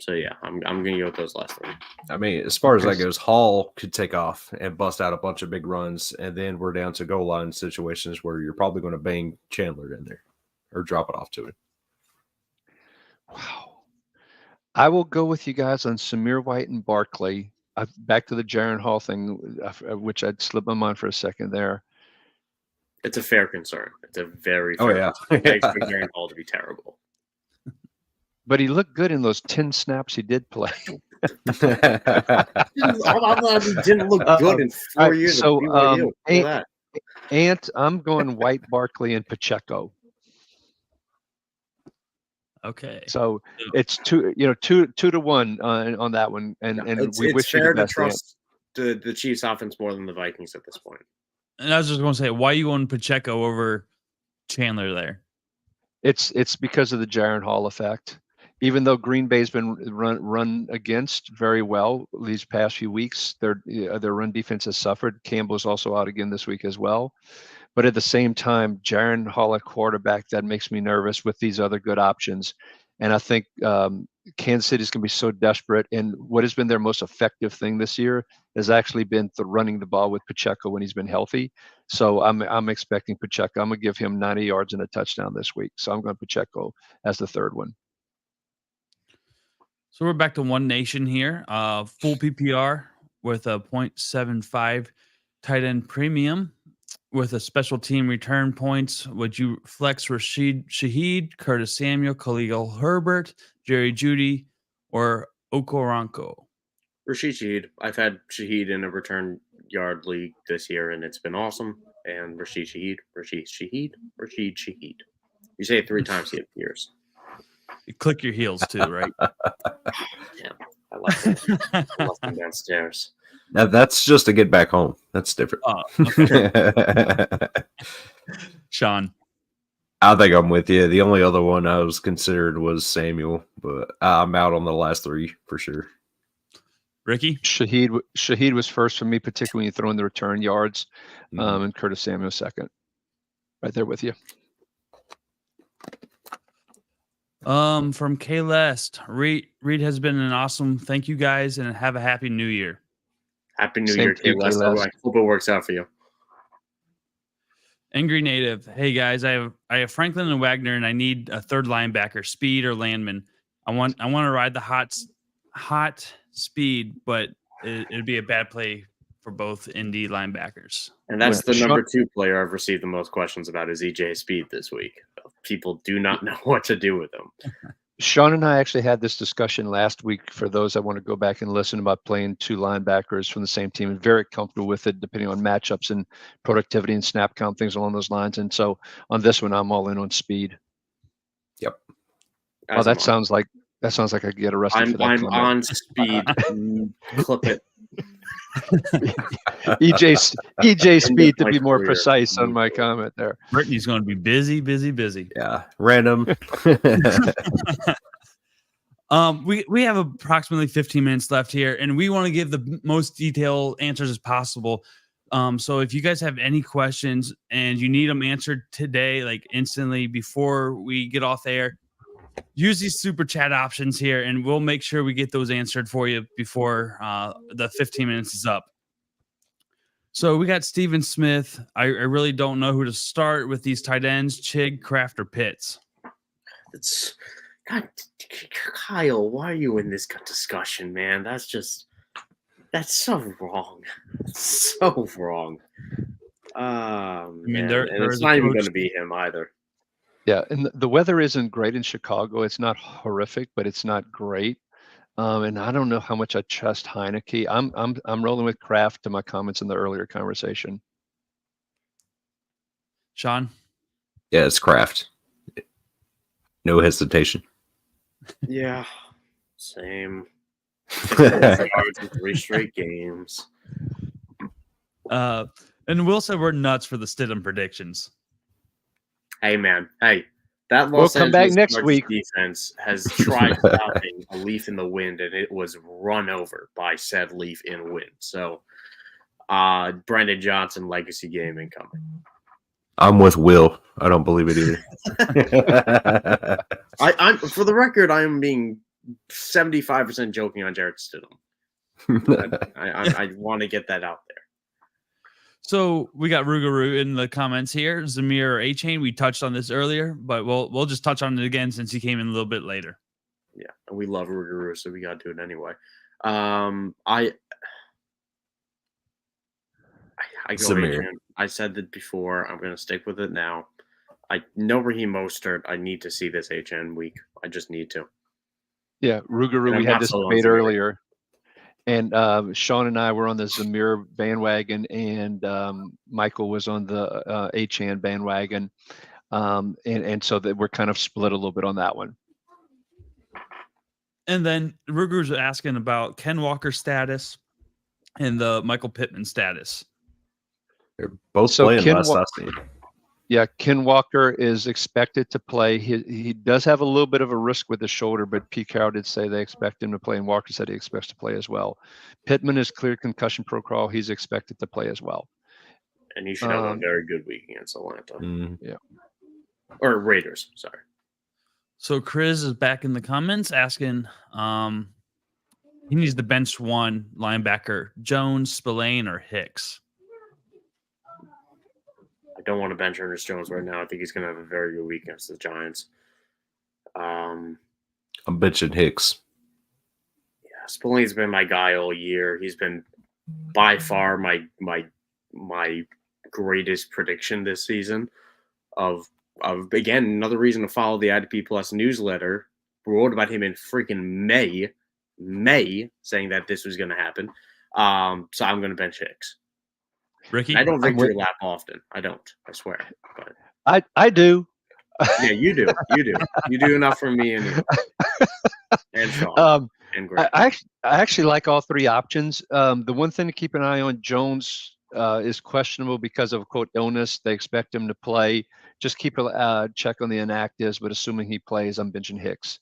So yeah, I'm gonna go with those last 3. I mean, as far as that goes, Hall could take off and bust out a bunch of big runs, and then we're down to goal line situations where you're probably going to bang Chandler in there or drop it off to him. Wow. I will go with you guys on Zamir White and Barkley. Back to the Jaron Hall thing, which I'd slipped my mind for a second there. It's a fair concern. It's a very fair concern. I expect Jaron Hall to be terrible. But he looked good in those 10 snaps he did play. He didn't look good in 4 years. So, Ant, I'm going White, Barkley, and Pacheco. Okay. So it's 2 to 1 on that one, and we wish you the best. It's fair to trust the Chiefs' offense more than the Vikings at this point. And I was just going to say, why are you going Pacheco over Chandler there? It's because of the Jaron Hall effect. Even though Green Bay's been run against very well these past few weeks, their run defense has suffered. Campbell's also out again this week as well. But at the same time, Jaron Hall at quarterback, that makes me nervous with these other good options. And I think Kansas City is going to be so desperate. And what has been their most effective thing this year has actually been running the ball with Pacheco when he's been healthy. So I'm expecting Pacheco. I'm going to give him 90 yards and a touchdown this week. So I'm going Pacheco as the 3rd one. So we're back to one nation here. Full PPR with a 0.75 tight end premium with a special team return points. Would you flex Rashid Shaheed, Curtis Samuel, Khalil Herbert, Jerry Jeudy, or Okoronkwo? Rashid Shaheed. I've had Shaheed in a return yard league this year, and it's been awesome. And Rashid Shaheed. You say it 3 times, he appears. You click your heels too, right? Yeah, I left them downstairs. Now that's just to get back home. That's different. Oh, okay. Sean, I think I'm with you. The only other one I was considered was Samuel, but I'm out on the last 3 for sure. Ricky? Shaheed was first for me, particularly when you throw in the return yards, and Curtis Samuel second. Right there with you. From K Lest, Reed has been an awesome. Thank you guys, and have a happy New Year. Happy New Same Year, to you, Kay. K-Les. I hope it works out for you. Angry Native. Hey guys, I have Franklin and Wagner, and I need a third linebacker, speed or Landman. I want to ride the hot speed, but it'd be a bad play for both Indy linebackers. And that's Yeah, the number 2 player I've received the most questions about is EJ Speed this week. People do not know what to do with him. Sean and I actually had this discussion last week for those that want to go back and listen about playing 2 linebackers from the same team and very comfortable with it depending on matchups and productivity and snap count, things along those lines. And so on this one, I'm all in on speed. Yep. Oh, that sounds like I could get arrested for that I'm comment. on speed. Clip it. EJ Speed, to my be more career. precise on my comment there. Brittany's going to be busy. Yeah, random. We have approximately 15 minutes left here, and we want to give the most detailed answers as possible. So if you guys have any questions and you need them answered today, like instantly before we get off air, use these super chat options here, and we'll make sure we get those answered for you before the 15 minutes is up. So we got Steven Smith. I really don't know who to start with these tight ends, Chig, Kraft, or Pitts. It's God, Kyle, why are you in this discussion, man? That's so wrong. So wrong. I mean, and it's not even going to be him either. Yeah, and the weather isn't great in Chicago. It's not horrific, but it's not great. And I don't know how much I trust Heineke. I'm rolling with Kraft to my comments in the earlier conversation. Sean? Yeah, it's Kraft. No hesitation. Yeah, same. 3 straight games. And Will said we're nuts for the Stidham predictions. Hey, man. Hey, that We'll Los come back Angeles next Chargers week. defense has tried stopping a leaf in the wind, and it was run over by said leaf in wind. So, Brandon Johnson legacy game incoming. I'm with Will. I don't believe it either. I'm for the record, I am being 75% joking on Jarrett Stidham. I want to get that out there. So we got Rougarou in the comments here. Zamir or A-Chain. We touched on this earlier, but we'll just touch on it again since he came in a little bit later. Yeah, and we love Rougarou, so we got to do it anyway. I go Zamir. A-Chain. I said that before. I'm going to stick with it now. I know Raheem Mostert. I need to see this HN week. I just need to. Yeah, Rougarou, we had this debate earlier. And Sean and I were on the Zamir bandwagon, and Michael was on the Achan bandwagon. And so that we're kind of split a little bit on that one. And then Ruger's asking about Ken Walker's status and the Michael Pittman status. They're both playing last I've seen. Yeah, Ken Walker is expected to play. He does have a little bit of a risk with the shoulder, but Pete Carroll did say they expect him to play, and Walker said he expects to play as well. Pittman is cleared concussion protocol. He's expected to play as well. And he should have a very good week against Atlanta. Yeah. Or Raiders, sorry. So Chris is back in the comments asking he needs the bench one linebacker, Jones, Spillane, or Hicks. I don't want to bench Ernest Jones right now. I think he's going to have a very good week against the Giants. I'm benching Hicks. Yeah, Spillane's been my guy all year. He's been by far my greatest prediction this season. Of again, another reason to follow the IDP Plus newsletter. We wrote about him in freaking May, saying that this was going to happen. So I'm going to bench Hicks. Ricky? I don't victory lap often. I don't. I swear. But I do. Yeah, you do. You do enough for me anyway. And Sean. And Greg. I actually like all three options. The one thing to keep an eye on, Jones is questionable because of quote illness. They expect him to play. Just keep a check on the inactives, but assuming he plays, I'm benching Hicks.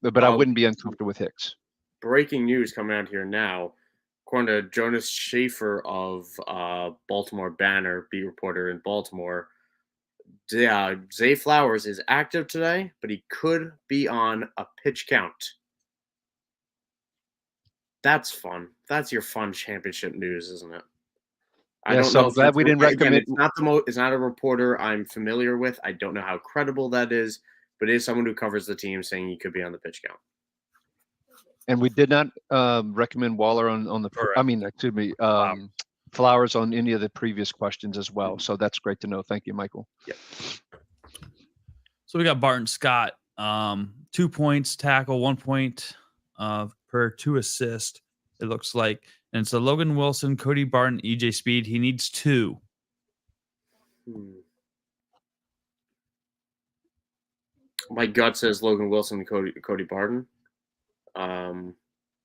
But I wouldn't be uncomfortable with Hicks. Breaking news coming out here now. According to Jonas Schaefer of Baltimore Banner, beat reporter in Baltimore, Zay Flowers is active today, but he could be on a pitch count. That's fun. That's your fun championship news, isn't it? I don't know. I'm glad we didn't recommend. It's not it's not a reporter I'm familiar with. I don't know how credible that is, but it is someone who covers the team saying he could be on the pitch count. And we did not recommend Waller on the. Correct. I mean, excuse me, Flowers on any of the previous questions as well. So that's great to know. Thank you, Michael. Yep. So we got Barton Scott, 2 points, tackle, 1 point per 2 assists, it looks like. And so Logan Wilson, Cody Barton, EJ Speed, he needs 2. My gut says Logan Wilson and Cody Barton.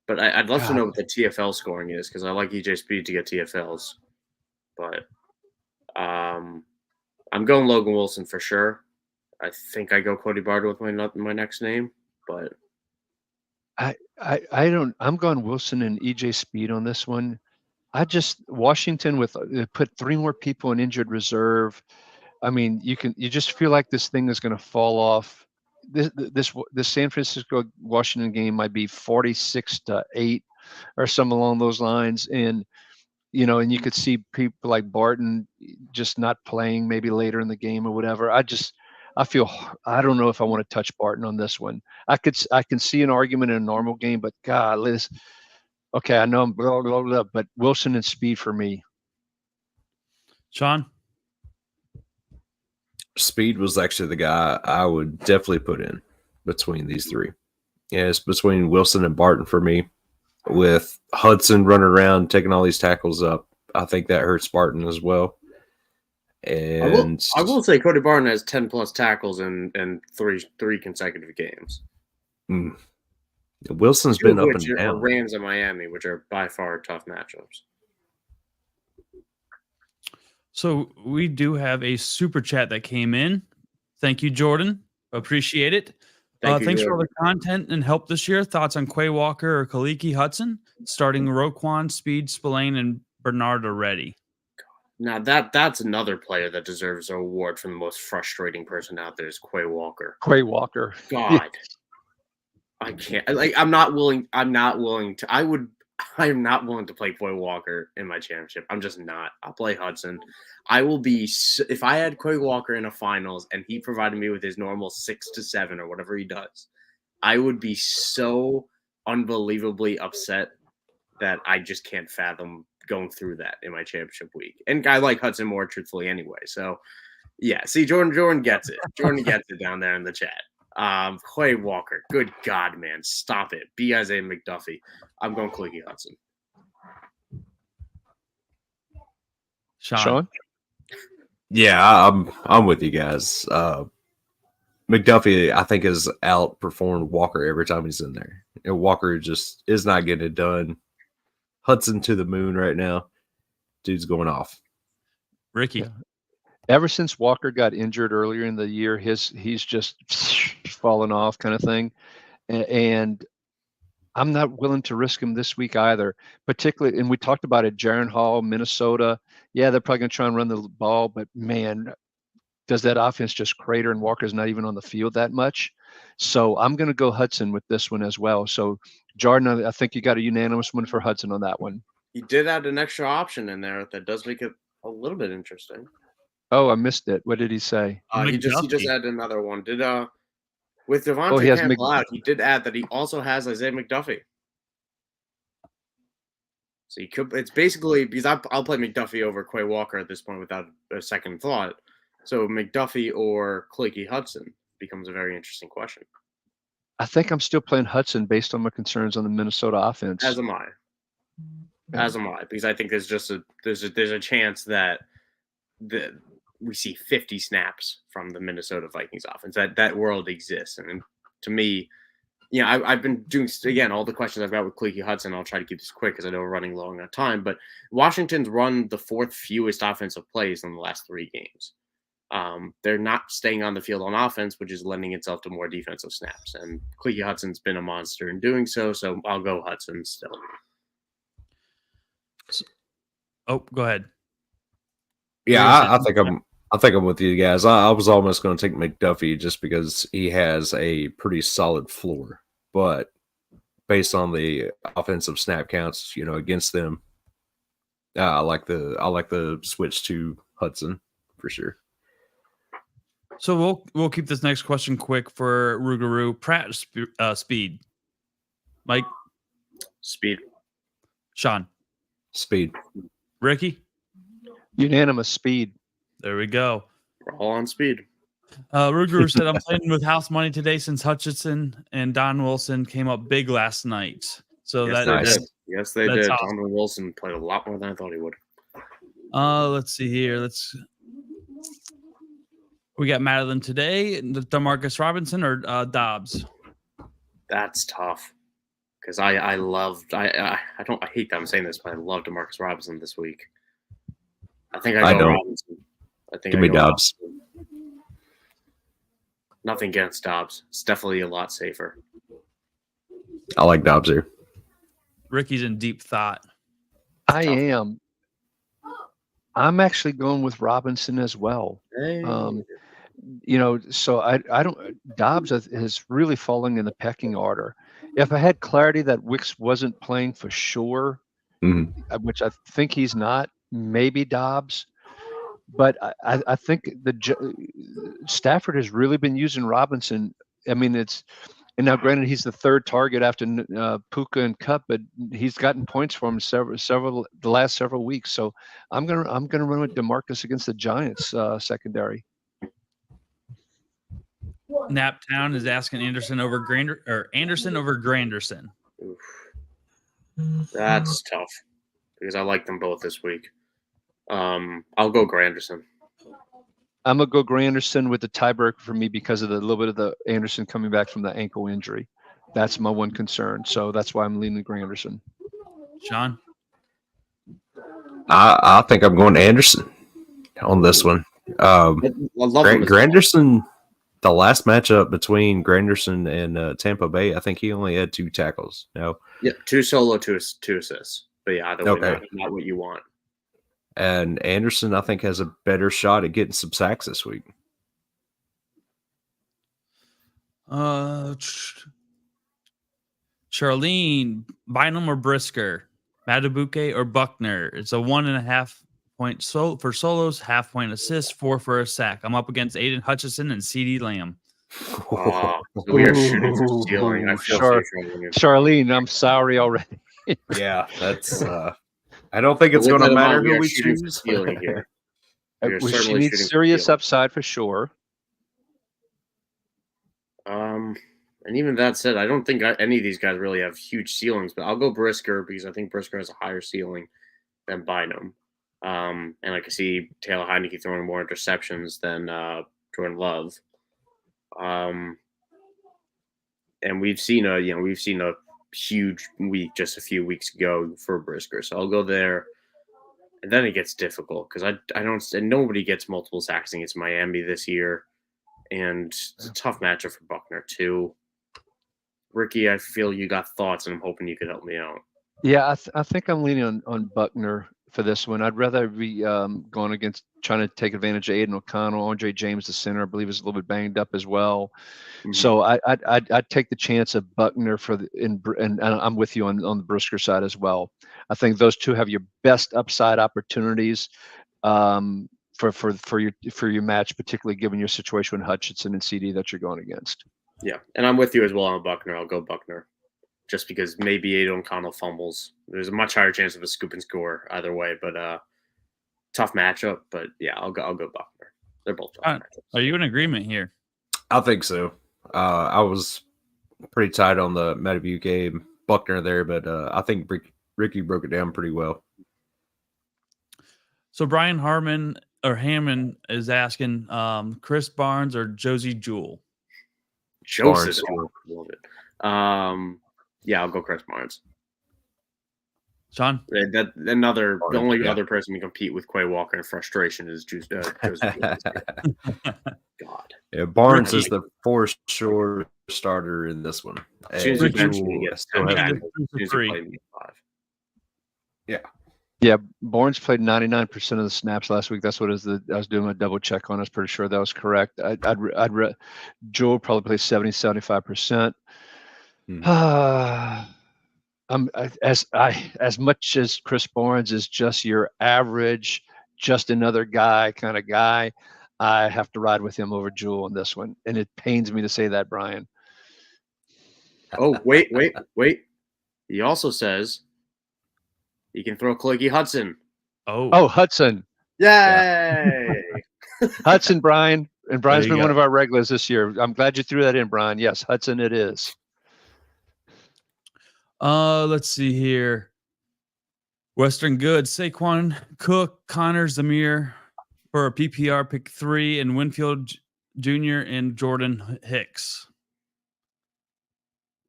But I'd love to know what the TFL scoring is because I like EJ Speed to get TFLs. But I'm going Logan Wilson for sure. I think I go Cody Barton with my next name, but I don't. I'm going Wilson and EJ Speed on this one. Washington with put 3 more people in injured reserve. I mean, you just feel like this thing is going to fall off. This San Francisco Washington game might be 46-8 or something along those lines, and and you could see people like Barton just not playing maybe later in the game or whatever. I don't know if I want to touch Barton on this one. I can see an argument in a normal game, but God, Liz. Okay, I know I'm blah, blah, blah, but Wilson and Speed for me. Sean? Speed was actually the guy I would definitely put in between these 3. Yeah, it's between Wilson and Barton for me. With Hudson running around taking all these tackles up, I think that hurts Barton as well. And I will say Cody Barton has 10 plus tackles in three consecutive games. Wilson's been up and down. Rams and Miami, which are by far tough matchups. So we do have a super chat that came in. Thank you, Jordan. Appreciate it. Thanks for all the content and help this year. Thoughts on Quay Walker or Kaliki Hudson? Starting Roquan, Speed, Spillane, and Bernard already. Now that's another player that deserves an award for the most frustrating person out there is Quay Walker. Quay Walker. God. I can't. I'm not willing to. I'm not willing to play Quay Walker in my championship. I'm just not. I'll play Hudson. I will be if I had Quay Walker in a finals and he provided me with his normal 6-7 or whatever he does, I would be so unbelievably upset that I just can't fathom going through that in my championship week. And I like Hudson more truthfully anyway. So yeah, see, Jordan gets it. Jordan gets it down there in the chat. Quay Walker, good God, man, stop it. B. Isaiah McDuffie. I'm going Kaliki Hudson. Sean? Yeah, I'm with you guys. McDuffie, I think, has outperformed Walker every time he's in there. And Walker just is not getting it done. Hudson to the moon right now. Dude's going off. Ricky. Yeah. Ever since Walker got injured earlier in the year, he's just fallen off kind of thing. And I'm not willing to risk him this week either, particularly, and we talked about it, Jaron Hall, Minnesota. Yeah, they're probably going to try and run the ball, but man, does that offense just crater and Walker's not even on the field that much. So I'm going to go Hudson with this one as well. So Jordan, I think you got a unanimous one for Hudson on that one. He did add an extra option in there that does make it a little bit interesting. Oh, I missed it. What did he say? He just added another one. With Devontae Campbell out, he did add that he also has Isaiah McDuffie. So he could. It's basically because I'll play McDuffie over Quay Walker at this point without a second thought. So McDuffie or Kaliki Hudson becomes a very interesting question. I think I'm still playing Hudson based on my concerns on the Minnesota offense. As am I. Because I think there's a chance that we see 50 snaps from the Minnesota Vikings offense. That world exists, and to me, I've been doing again all the questions I've got with Kaliki Hudson. I'll try to keep this quick because I know we're running long on time. But Washington's run the 4th fewest offensive plays in the last 3 games. They're not staying on the field on offense, which is lending itself to more defensive snaps. And Kaliki Hudson's been a monster in doing so. So I'll go Hudson still. Oh, go ahead. Yeah, I think I think I'm with you guys. I was almost going to take McDuffie just because he has a pretty solid floor, but based on the offensive snap counts, against them, I like the switch to Hudson for sure. So we'll keep this next question quick for Rougarou. Pratt speed. Mike, Speed. Sean, Speed. Ricky. Unanimous speed. There we go. We're all on speed. Rougarou said, "I'm playing with house money today since Hutchinson and Don Wilson came up big last night." So Yes, that's they that's did. awesome. Donovan Wilson played a lot more than I thought he would. Let's see here. We got Madeline today. Demarcus Robinson or Dobbs? That's tough because I hate that I'm saying this, but I love DeMarcus Robinson this week. I think I go Robinson. Give me Dobbs. Robinson. Nothing against Dobbs. It's definitely a lot safer. I like Dobbs here. Ricky's in deep thought. I am. I'm actually going with Robinson as well. Hey. So I don't. Dobbs is really falling in the pecking order. If I had clarity that Wicks wasn't playing for sure, which I think he's not, maybe Dobbs. But I think Stafford has really been using Robinson. I mean, and now granted he's the third target after Puka and Cup, but he's gotten points for him the last several weeks. So I'm gonna run with DeMarcus against the Giants secondary. Naptown is asking Anderson over Granderson. Oof. That's tough because I like them both this week. I'll go Granderson. I'm gonna go Granderson with the tiebreaker for me because of the little bit of the Anderson coming back from the ankle injury. That's my one concern. So that's why I'm leaning Granderson. Sean? I think I'm going to Anderson on this one. Granderson, the last matchup between Granderson and Tampa Bay, I think he only had 2 tackles. No. Yeah, 2 solo, 2 assists. But yeah, either way, not what you want. And Anderson, I think, has a better shot at getting some sacks this week. Charlene, Bynum or Brisker? Matabuke or Buckner? It's a 1.5 point for solos, half-point assists, 4 for a sack. I'm up against Aiden Hutchinson and CeeDee Lamb. So we are shooting for stealing. I feel Charlene, I'm sorry already. Yeah, that's. I don't think it's going to matter who we choose. Here. She needs serious upside for sure. And even that said, I don't think any of these guys really have huge ceilings, but I'll go Brisker because I think Brisker has a higher ceiling than Bynum. And I can see Taylor Heineke throwing more interceptions than Jordan Love. And we've seen a huge week just a few weeks ago for Brisker, so I'll go there. And then it gets difficult because I don't, and nobody gets multiple sacks against Miami this year, and it's a tough matchup for Buckner too. Ricky, I feel you got thoughts, and I'm hoping you could help me out. Yeah, I think I'm leaning on Buckner for this one. I'd rather be going against trying to take advantage of Aiden O'Connell. Andre James, the center, I believe, is a little bit banged up as well. Mm-hmm. So I'd take the chance of Buckner and I'm with you on the Brisker side as well. I think those two have your best upside opportunities for your match, particularly given your situation with Hutchinson and CD that you're going against. Yeah, and I'm with you as well on Buckner. I'll go Buckner, just because maybe Aiden O'Connell fumbles. There's a much higher chance of a scoop and score either way, but tough matchup. But yeah, I'll go Buckner. They're both tough matchups. Are you in agreement here? I think so. I was pretty tight on the Matabuke Buckner there, but I think Ricky broke it down pretty well. So Brian Hammond is asking Chris Barnes or Josie Jewell. Joseph, love it. Yeah, I'll go Chris Barnes. Sean? The only other person to compete with Quay Walker in frustration is Joseph. God. Yeah, Barnes is the for sure starter in this one. As soon as he gets 10 back, yeah. Yeah, Barnes played 99% of the snaps last week. That's what I was doing a double check on. I was pretty sure that was correct. Joe probably plays 70, 75%. As much as Chris Barnes is just your average, just another guy kind of guy, I have to ride with him over Jewel on this one. And it pains me to say that, Brian. Oh, wait. He also says he can throw Clicky Hudson. Oh, Hudson. Yay! Hudson, Brian. And Brian's There you been one go. of our regulars this year. I'm glad you threw that in, Brian. Yes, Hudson it is. Let's see here. Western Good, Saquon, Cook, Connor, Zamir for a PPR pick 3, and Winfield Jr. and Jordan Hicks.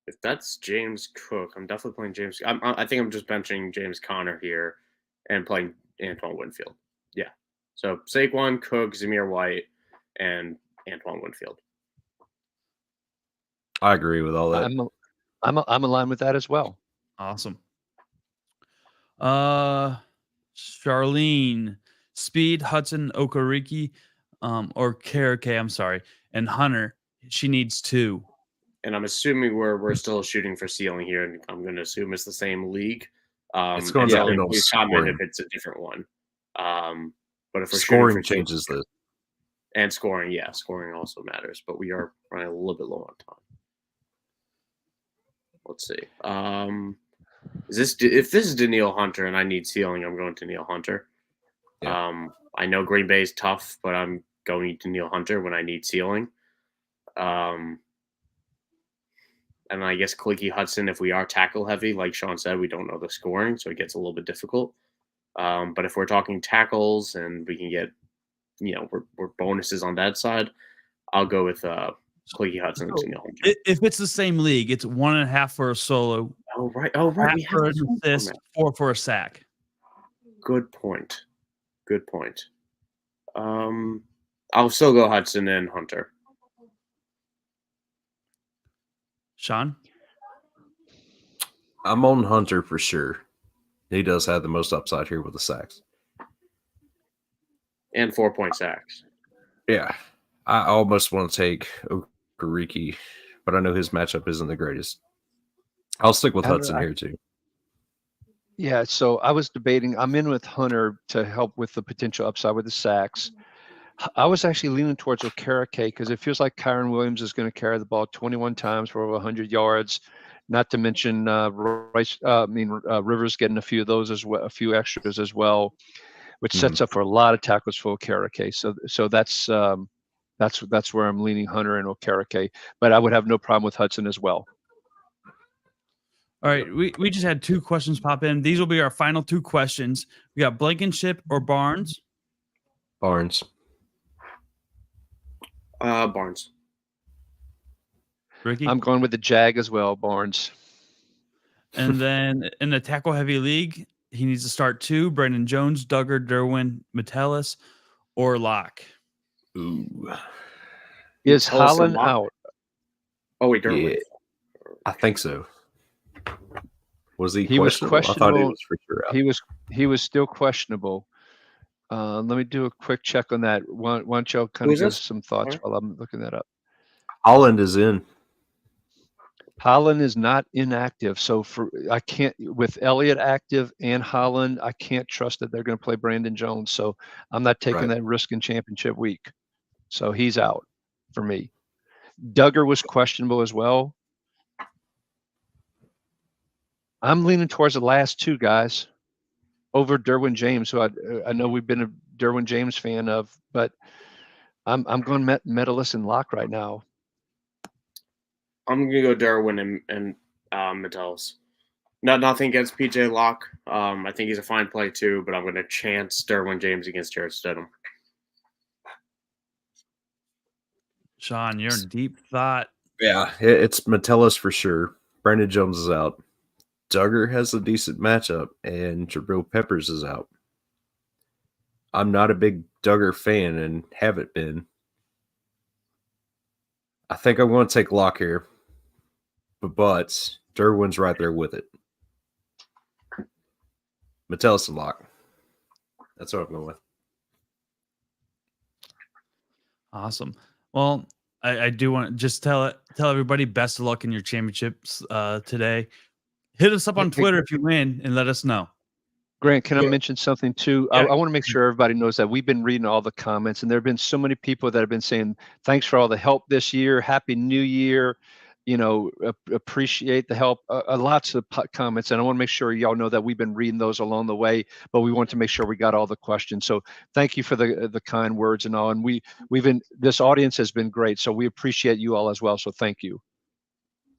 If that's James Cook, I'm definitely playing James. I think I'm just benching James Conner here and playing Antoine Winfield. Yeah. So Saquon, Cook, Zamir White, and Antoine Winfield. I agree with all that. I'm aligned with that as well. Awesome. Charlene, Speed, Hudson, Okariki, or Karake, I'm sorry, and Hunter. She needs 2. And I'm assuming we're still shooting for ceiling here, and I'm going to assume it's the same league. It's going and to so depend on please comment scoring. if it's a different one. But if we're Scoring shooting for changes this. and scoring, yeah, scoring also matters. But we are running a little bit low on time. Let's see. If this is Daniil Hunter and I need ceiling, I'm going to Daniil Hunter. Yeah. I know Green Bay is tough, but I'm going to Daniil Hunter when I need ceiling. And I guess Clicky Hudson, if we are tackle heavy, like Sean said, we don't know the scoring, so it gets a little bit difficult. But if we're talking tackles and we can get, we're bonuses on that side, I'll go with Clicky Hudson. If it's the same league, it's 1.5 for a solo. Oh, right. We for an assist, 4 for a sack. Good point. I'll still go Hudson and Hunter. Sean? I'm on Hunter for sure. He does have the most upside here with the sacks. And 4-point sacks. Yeah. I almost want to take Okariki, but I know his matchup isn't the greatest. I'll stick with Hudson here too. Yeah, so I was debating. I'm in with Hunter to help with the potential upside with the sacks. I was actually leaning towards Okarike because it feels like Kyron Williams is going to carry the ball 21 times for over 100 yards. Not to mention Rivers getting a few of those as well, a few extras as well, which sets up for a lot of tackles for Okarike. So that's where I'm leaning Hunter and Okarike, but I would have no problem with Hudson as well. All right, we just had 2 questions pop in. These will be our final 2 questions. We got Blankenship or Barnes? Barnes. Barnes. Ricky? I'm going with the Jag as well, Barnes. And then in the tackle heavy league, he needs to start 2: Brandon Jones, Duggar, Derwin, Metellus, or Locke. Ooh. Is Holland out? Oh, wait, Derwin. Yeah, I think so. Was he questionable? I thought he was for sure out. He was still questionable. Let me do a quick check on that. Why don't y'all kind of give some thoughts while I'm looking that up? Holland is in. Holland is not inactive, so I can't with Elliott active and Holland. I can't trust that they're going to play Brandon Jones, so I'm not taking that risk in championship week. So he's out for me. Duggar was questionable as well. I'm leaning towards the last 2 guys over Derwin James, who I know we've been a Derwin James fan of, but I'm going Metellus and Locke right now. I'm going to go Derwin and Metellus. Nothing against PJ Locke. I think he's a fine play too, but I'm going to chance Derwin James against Jarrett Stidham. Sean, you're in deep thought. Yeah, it's Metellus for sure. Brandon Jones is out. Duggar has a decent matchup, and Jabril Peppers is out. I'm not a big Duggar fan and haven't been. I think I'm going to take Locke here, but Derwin's right there with it. Metellus and Locke. That's what I'm going with. Awesome. Well, I do want to just tell everybody best of luck in your championships today. Hit us up on Twitter if you win and let us know. Grant, can I mention something too? Yeah. I want to make sure everybody knows that we've been reading all the comments, and there have been so many people that have been saying, thanks for all the help this year. Happy New Year. Appreciate the help. Lots of comments, and I want to make sure y'all know that we've been reading those along the way, but we want to make sure we got all the questions. So thank you for the kind words and all. And this audience has been great, so we appreciate you all as well. So thank you.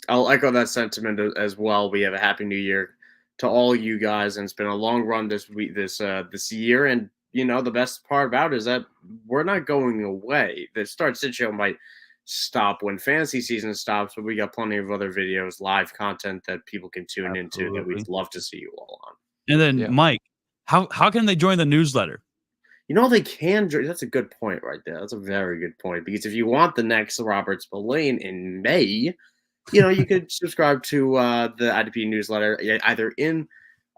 I'll echo that sentiment as well. We have a happy New Year to all you guys, and it's been a long run this year. And the best part about it is that we're not going away. The Start Sit Show might stop when fantasy season stops, but we got plenty of other videos, live content that people can tune into that we'd love to see you all on. And then Mike, how can they join the newsletter? They can. That's a good point right there. That's a very good point, because if you want the next Robert Spillane in May, you could subscribe to the IDP newsletter either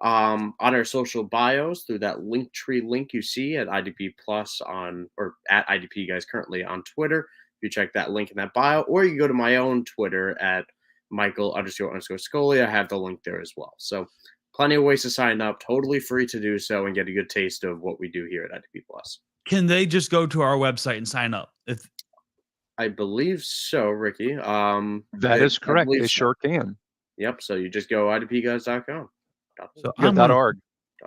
on our social bios through that Linktree link you see at IDP Plus or at IDP Guys currently on Twitter. You check that link in that bio, or you go to my own Twitter at Michael__Scully. I have the link there as well. So plenty of ways to sign up, totally free to do so and get a good taste of what we do here at IDP Plus. Can they just go to our website and sign up? I believe so, Ricky. That is correct. They sure can. Yep. So you just go idpguys.com. So .org.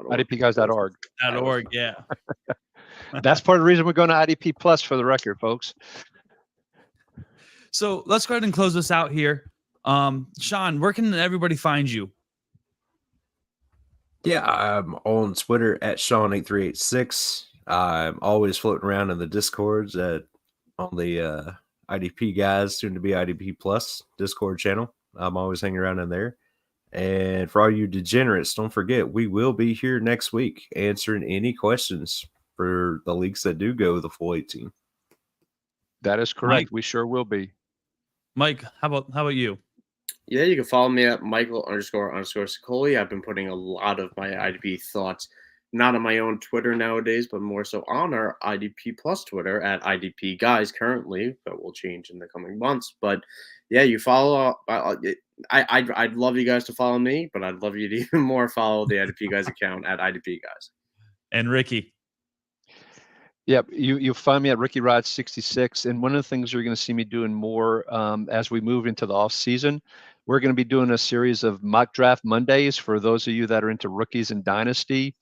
idpguys.org. .org, yeah. That's part of the reason we're going to IDP Plus, for the record, folks. So let's go ahead and close this out here. Sean, where can everybody find you? Yeah, I'm on Twitter at Sean8386. I'm always floating around in the Discords on the IDP Guys, soon to be IDP Plus Discord channel. I'm always hanging around in there. And for all you degenerates, don't forget, we will be here next week answering any questions for the leagues that do go the full 18. That is correct. Mike? We sure will be. Mike, how about you? Yeah, you can follow me at Michael__Sicoli. I've been putting a lot of my IDP thoughts, not on my own Twitter nowadays, but more so on our IDP Plus Twitter at IDP Guys currently. That will change in the coming months. But yeah, you follow. I'd love you guys to follow me, but I'd love you to even more follow the IDP Guys account at IDP Guys. And Ricky. Yep, you'll find me at RickyRod66, and one of the things you're going to see me doing more as we move into the off season, we're going to be doing a series of mock draft Mondays for those of you that are into rookies and dynasty.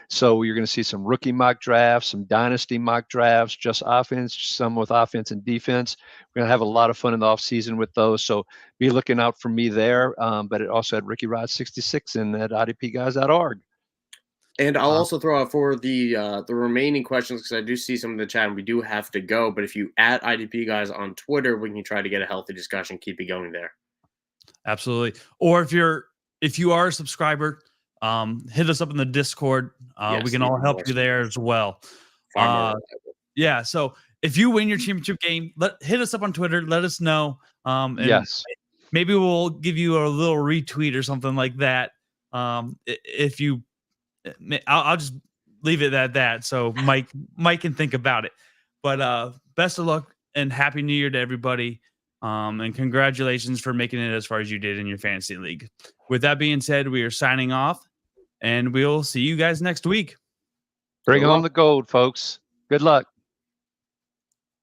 So you're going to see some rookie mock drafts, some dynasty mock drafts, just offense, some with offense and defense. We're going to have a lot of fun in the off season with those. So be looking out for me there. But it also at RickyRod66 and at IDPguys.org. And I'll also throw out for the remaining questions, because I do see some in the chat and we do have to go. But if you at IDP Guys on Twitter, we can try to get a healthy discussion, keep it going there. Absolutely. Or if you are a subscriber, hit us up in the Discord. Yes, we can all help you there as well. Yeah. So if you win your championship game, hit us up on Twitter. Let us know. And yes. Maybe we'll give you a little retweet or something like that. If you, I'll just leave it at that. So Mike can think about it. But best of luck and happy New Year to everybody. And congratulations for making it as far as you did in your fantasy league. With that being said, we are signing off, and we'll see you guys next week. Bring on the gold, folks. Good luck.